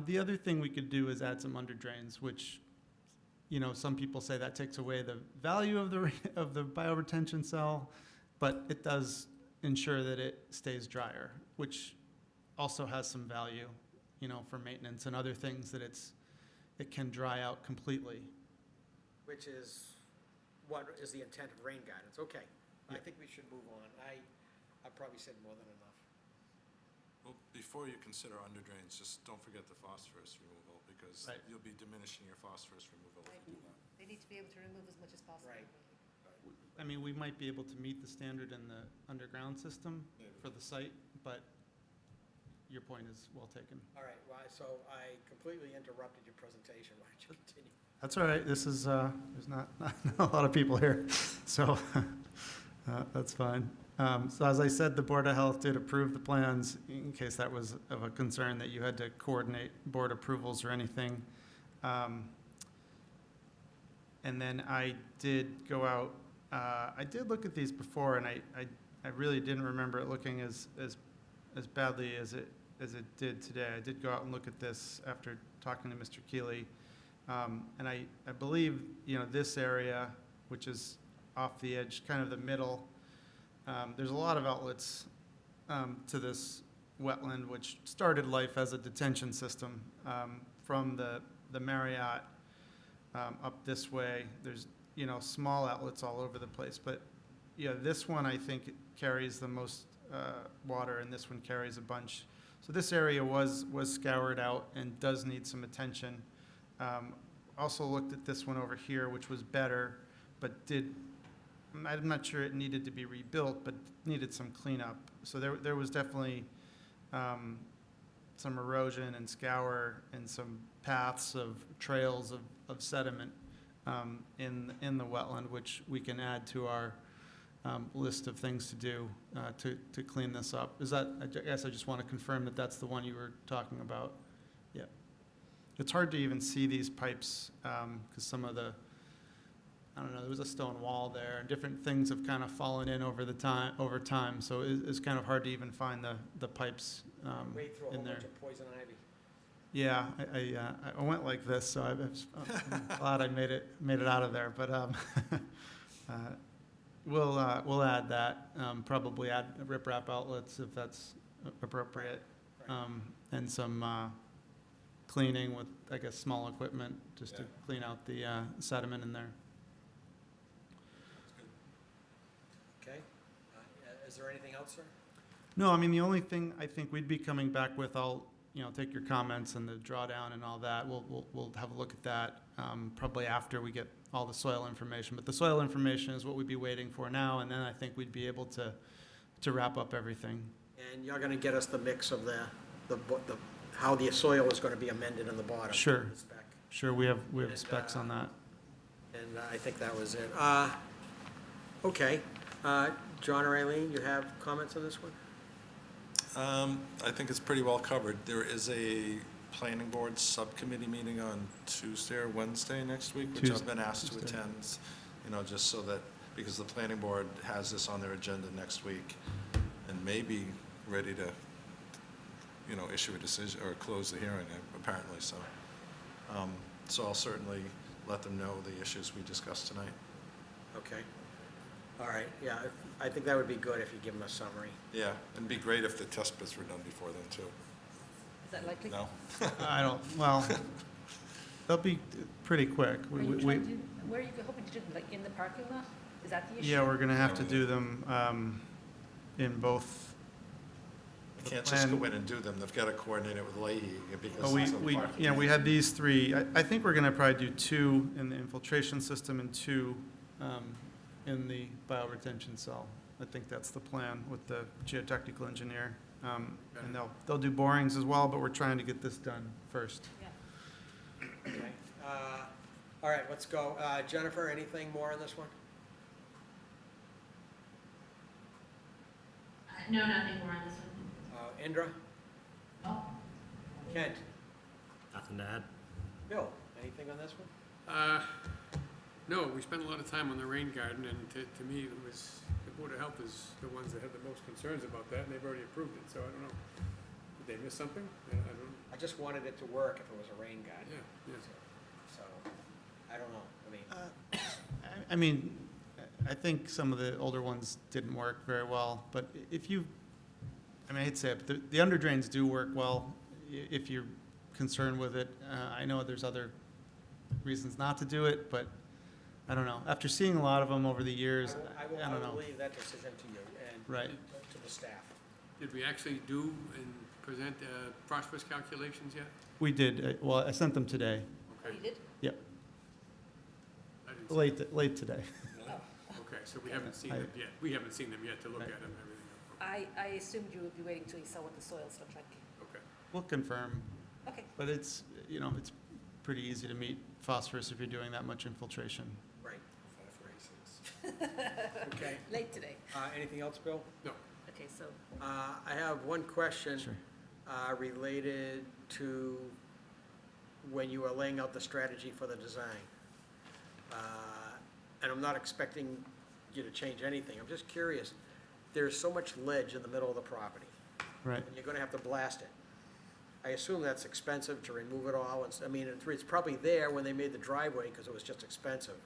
The other thing we could do is add some under drains, which, some people say that takes away the value of the bioretention cell, but it does ensure that it stays drier, which also has some value, for maintenance and other things that it can dry out completely. Which is what is the intent of rain gardens. Okay, I Yeah. think we should move on. I probably said more than enough. Well, before you consider under drains, just don't forget the phosphorus removal, because Right. you'll be diminishing your phosphorus removal if you do that. They need to be able to remove as much as possible. Right. We might be able to meet the standard in the underground system for the site, but your point is well taken. All right, well, so I completely interrupted your presentation. Why don't you continue? That's all right. This is, there's not a lot of people here, so that's fine. So as I said, the Board of Health did approve the plans, in case that was of a concern that you had to coordinate board approvals or anything. And then I did go out, I did look at these before, and I really didn't remember it looking as badly as it did today. I did go out and look at this after talking to Mr. Keeley. And I believe, this area, which is off the edge, kind of the middle, there's a lot of outlets to this wetland, which started life as a detention system from the Marriott up this way. There's, small outlets all over the place. But, this one, I think, carries the most water, and this one carries a bunch. So this area was scoured out and does need some attention. Also looked at this one over here, which was better, but I'm not sure it needed to be rebuilt, but needed some cleanup. So there was definitely some erosion and scour and some paths of trails of sediment in the wetland, which we can add to our list of things to do to clean this up. I guess I just want to confirm that that's the one you were talking about. Yeah. It's hard to even see these pipes because some of there was a stone wall there, and different things have kind of fallen in over time. So it's kind of hard to even find the pipes Wade through a whole in there. bunch of poison ivy. Yeah, I went like this, so I'm glad I made it out of there. But we'll add that. Probably add riprap outlets if that's appropriate, and some cleaning with, I guess, small equipment just to clean out the sediment in there. Okay. Is there anything else, sir? No, I mean, the only thing I think we'd be coming back with, I'll, take your comments and the drawdown and all that. We'll have a look at that, probably after we get all the soil information. But the soil information is what we'd be waiting for now, and then I think we'd be able to wrap up everything. And you're gonna get us the mix of how the soil is gonna be amended in the bottom. Sure. the spec. Sure, we have And, specs on that. And I think that was it. Okay, John or Eileen, you have comments on this one? I think it's pretty well covered. There is a planning board subcommittee meeting on Tuesday or Wednesday next week, which I've been asked to Tuesday. attend, just so that, because the planning board has this on their agenda next week and may be ready to, issue a decision or close the hearing, apparently, so. So I'll certainly let them know the issues we discussed tonight. Okay. All right, yeah, I think that would be good if you give them a summary. Yeah, it'd be great if the test bits were done before then, too. Is that likely? No? I don't, well, they'll be pretty quick. Are you trying to, where are you hoping to do them, like in the parking lot? Is that the issue? Yeah, we're gonna have to do them in both. You can't just go in and do them. They've got to coordinate it with Leahy because Oh, it's a parking. we had these three. I think we're gonna probably do 2 in the infiltration system and 2 in the bioretention cell. I think that's the plan with the geotechnical engineer. And they'll do borings as well, but we're trying to get this done first. Okay. All right, let's go. Jennifer, anything more on this one? No, nothing more on this one. Indra? Kent? Nothing to add. Bill, anything on this one? No, we spent a lot of time on the rain garden, and to me, it was, the Board of Health is the ones that have the most concerns about that, and they've already approved it, so I don't know. Did they miss something? I don't, I just wanted it to work if it was a rain garden. yeah, yeah. So, I don't know. I mean, I think some of the older ones didn't work very well, but I hate to say it, but the under drains do work well if you're concerned with it. I know there's other reasons not to do it, but I don't know. After seeing a lot of them over the years, I don't I know. will leave that decision to you and Right. to the staff. Did we actually do and present phosphorus calculations yet? We did, well, I sent them today. Oh, you did? Yep, I didn't see late today. them. Okay, so we haven't seen them yet. We haven't seen them yet to look at them and everything. I assumed you would be waiting till you saw what the soils look like. Okay. We'll confirm, Okay. but it's pretty easy to meet phosphorus if you're doing that much infiltration. Right. Okay. Late today. Anything else, Bill? No. Okay, so I have one question. Sure. Related to when you were laying out the strategy for the design. And I'm not expecting you to change anything. I'm just curious. There's so much ledge in the middle of the property, Right. and you're gonna have to blast it. I assume that's expensive to remove it all. It's probably there when they made the driveway because it was just expensive.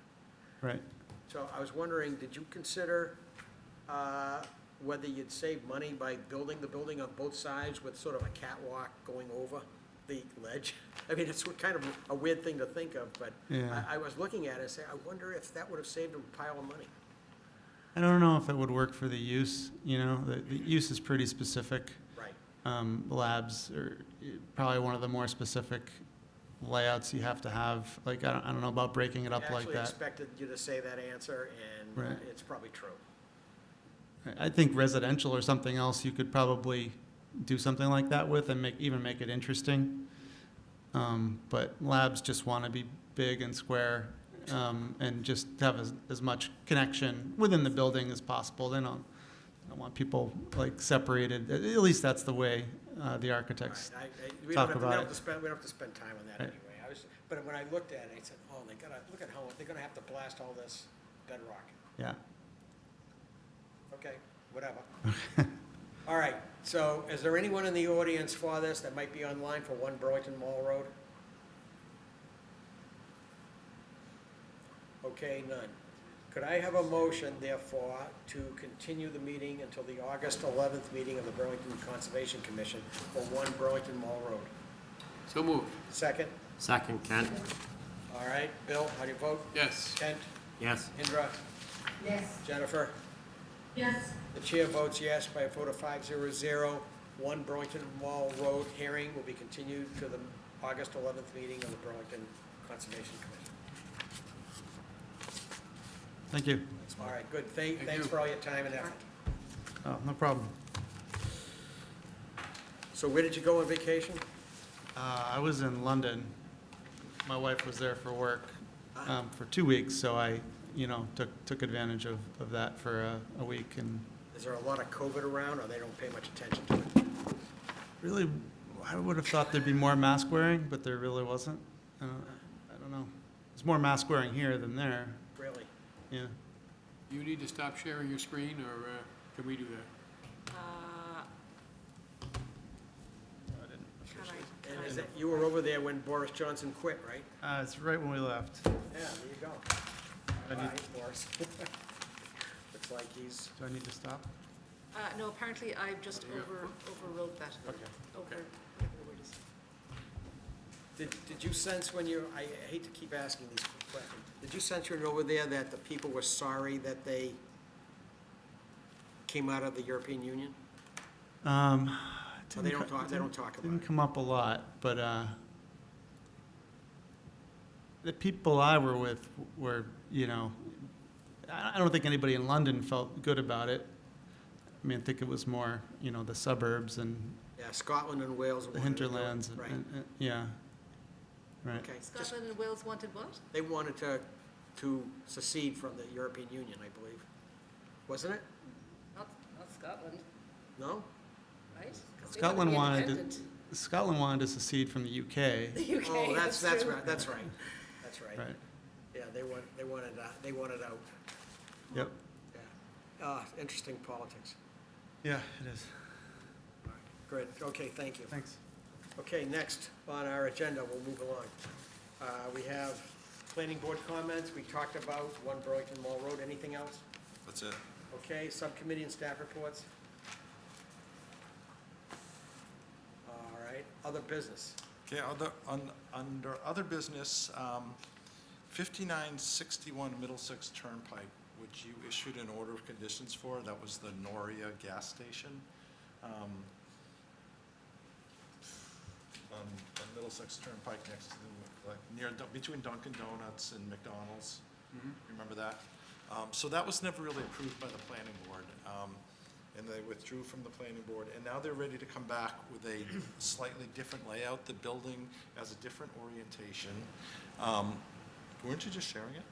Right. So I was wondering, did you consider whether you'd save money by building the building on both sides with sort of a catwalk going over the ledge? I mean, it's kind of a weird thing to think of, but Yeah. I was looking at it and saying, I wonder if that would have saved them a pile of money. I don't know if it would work for the use, the use is pretty specific. Right. Labs are probably one of the more specific layouts you have to have. Like, I don't know about breaking it up I like actually that. expected you to say that answer, and Right. it's probably true. I think residential or something else, you could probably do something like that with and even make it interesting. But labs just want to be big and square, and just have as much connection within the building as possible. They don't want people like separated. At least that's the way the architects Right. We talk don't about have it. to spend, we don't have to spend time on that Right. anyway. But when I looked at it, I said, oh, look at how, they're gonna have to blast all this bedrock. Yeah. Okay, whatever. All right, so is there anyone in the audience for this that might be online for 1 Burlington Mall Road? Okay, none. Could I have a motion, therefore, to continue the meeting until the August 11th meeting of the Burlington Conservation Commission for 1 Burlington Mall Road? So moved. Second? Second, Kent? All right, Bill, how do you vote? Yes. Kent? Yes. Indra? Yes. Jennifer? Yes. The chair votes yes by a vote of 500. 1 Burlington Mall Road hearing will be continued to the August 11th meeting of the Burlington Conservation Commission. Thank you. All right, good. Thanks for all your time and effort. Oh, no problem. So where did you go on vacation? I was in London. My wife was there for work for 2 weeks, so I, took advantage of that for a week. And Is there a lot of COVID around, or they don't pay much attention to it? really, I would have thought there'd be more mask wearing, but there really wasn't. I don't know. There's more mask wearing here than there. Really? Yeah. You need to stop sharing your screen, or can we do that? And is it, you were over there when Boris Johnson quit, right? It's right when we left. Yeah, there you go. I All need- right, Boris. Looks like he's, Do I need to stop? No, apparently I've just overrode that. Okay. Over. did you sense when you, I hate to keep asking these questions, did you sense when you were over there that the people were sorry that they came out of the European Union? Or they don't talk about Didn't it? come up a lot, but the people I were with were, I don't think anybody in London felt good about it. I mean, I think it was more, the suburbs and Yeah, Scotland and Wales. the wanted to do it. hinterlands. Right, Yeah. Right. okay. Just- Scotland and Wales wanted what? They wanted to secede from the European Union, I believe. Wasn't it? Not Scotland, No? right? 'Cause they Scotland wanted to be wanted independent. Scotland wanted to secede from the UK. The UK, Oh, that's true. right, that's right. That's right. Right. Yeah, they wanted out. Yep. Yeah. Interesting politics. Yeah, it is. Good, okay, thank you. Thanks. Okay, next on our agenda, we'll move along. We have planning board comments, we talked about 1 Burlington Mall Road, anything else? That's it. Okay, subcommittee and staff reports? All right, other business. Okay, under other business, 5961 Middlesex Turnpike, which you issued an order of conditions for, that was the Noria gas station. On Middlesex Turnpike next to, between Dunkin' Donuts and McDonald's. Remember that? So that was never really approved by the planning board. And they withdrew from the planning board, and now they're ready to come back with a slightly different layout. The building has a different orientation. Weren't you just sharing it?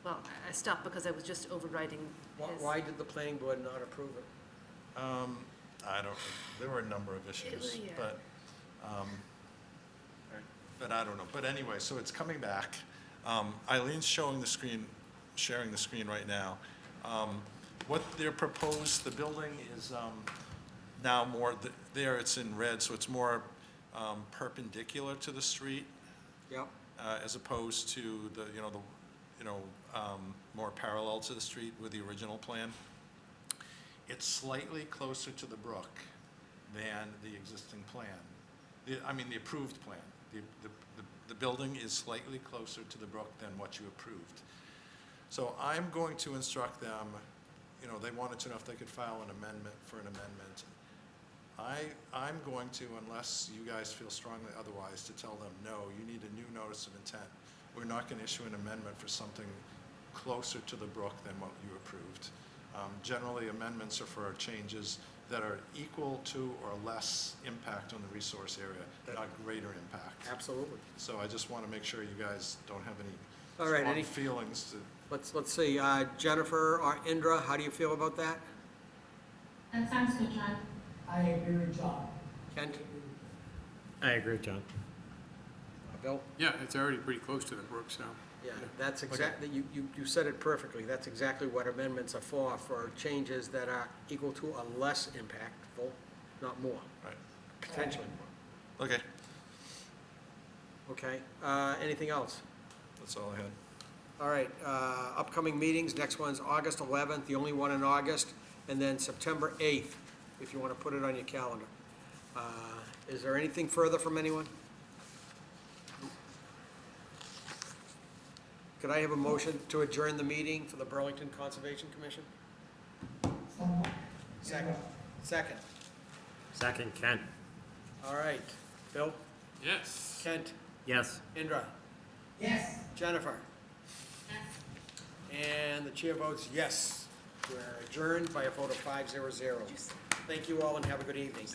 Well, I stopped because I was just overriding his. Why did the planning board not approve it? I don't, there were a number of issues, Yeah. but I don't know. But anyway, so it's coming back. Eileen's sharing the screen right now. What they're proposed, the building is now more, there it's in red, so it's more perpendicular to the street. Yep. As opposed to the, more parallel to the street with the original plan. It's slightly closer to the brook than the existing plan. The approved plan. The building is slightly closer to the brook than what you approved. So I'm going to instruct them, they wanted to know if they could file an amendment for an amendment. I'm going to, unless you guys feel strongly otherwise, to tell them, no, you need a new notice of intent. We're not going to issue an amendment for something closer to the brook than what you approved. Generally, amendments are for changes that are equal to or less impact on the resource area, not greater impact. Absolutely. So I just want to make sure you guys don't have any All right, strong any- feelings to. Let's see, Jennifer or Indra, how do you feel about that? That sounds good, John. I agree with John. Kent? I agree with John. Bill? Yeah, it's already pretty close to the brook, so. Yeah, that's exactly, you said it perfectly. That's exactly what amendments are for changes that are equal to or less impactful, not more. Right. Potentially more. Okay, Okay, anything else? that's all I had. All right, upcoming meetings, next one's August 11th, the only one in August, and then September 8th, if you want to put it on your calendar. Is there anything further from anyone? Could I have a motion to adjourn the meeting for the Burlington Conservation Commission? Second. Second. Second, Kent. All right. Bill? Yes. Kent? Yes. Indra? Yes. Jennifer? And the chair votes yes. We're adjourned by a vote of 5-0. Thank you all and have a good evening.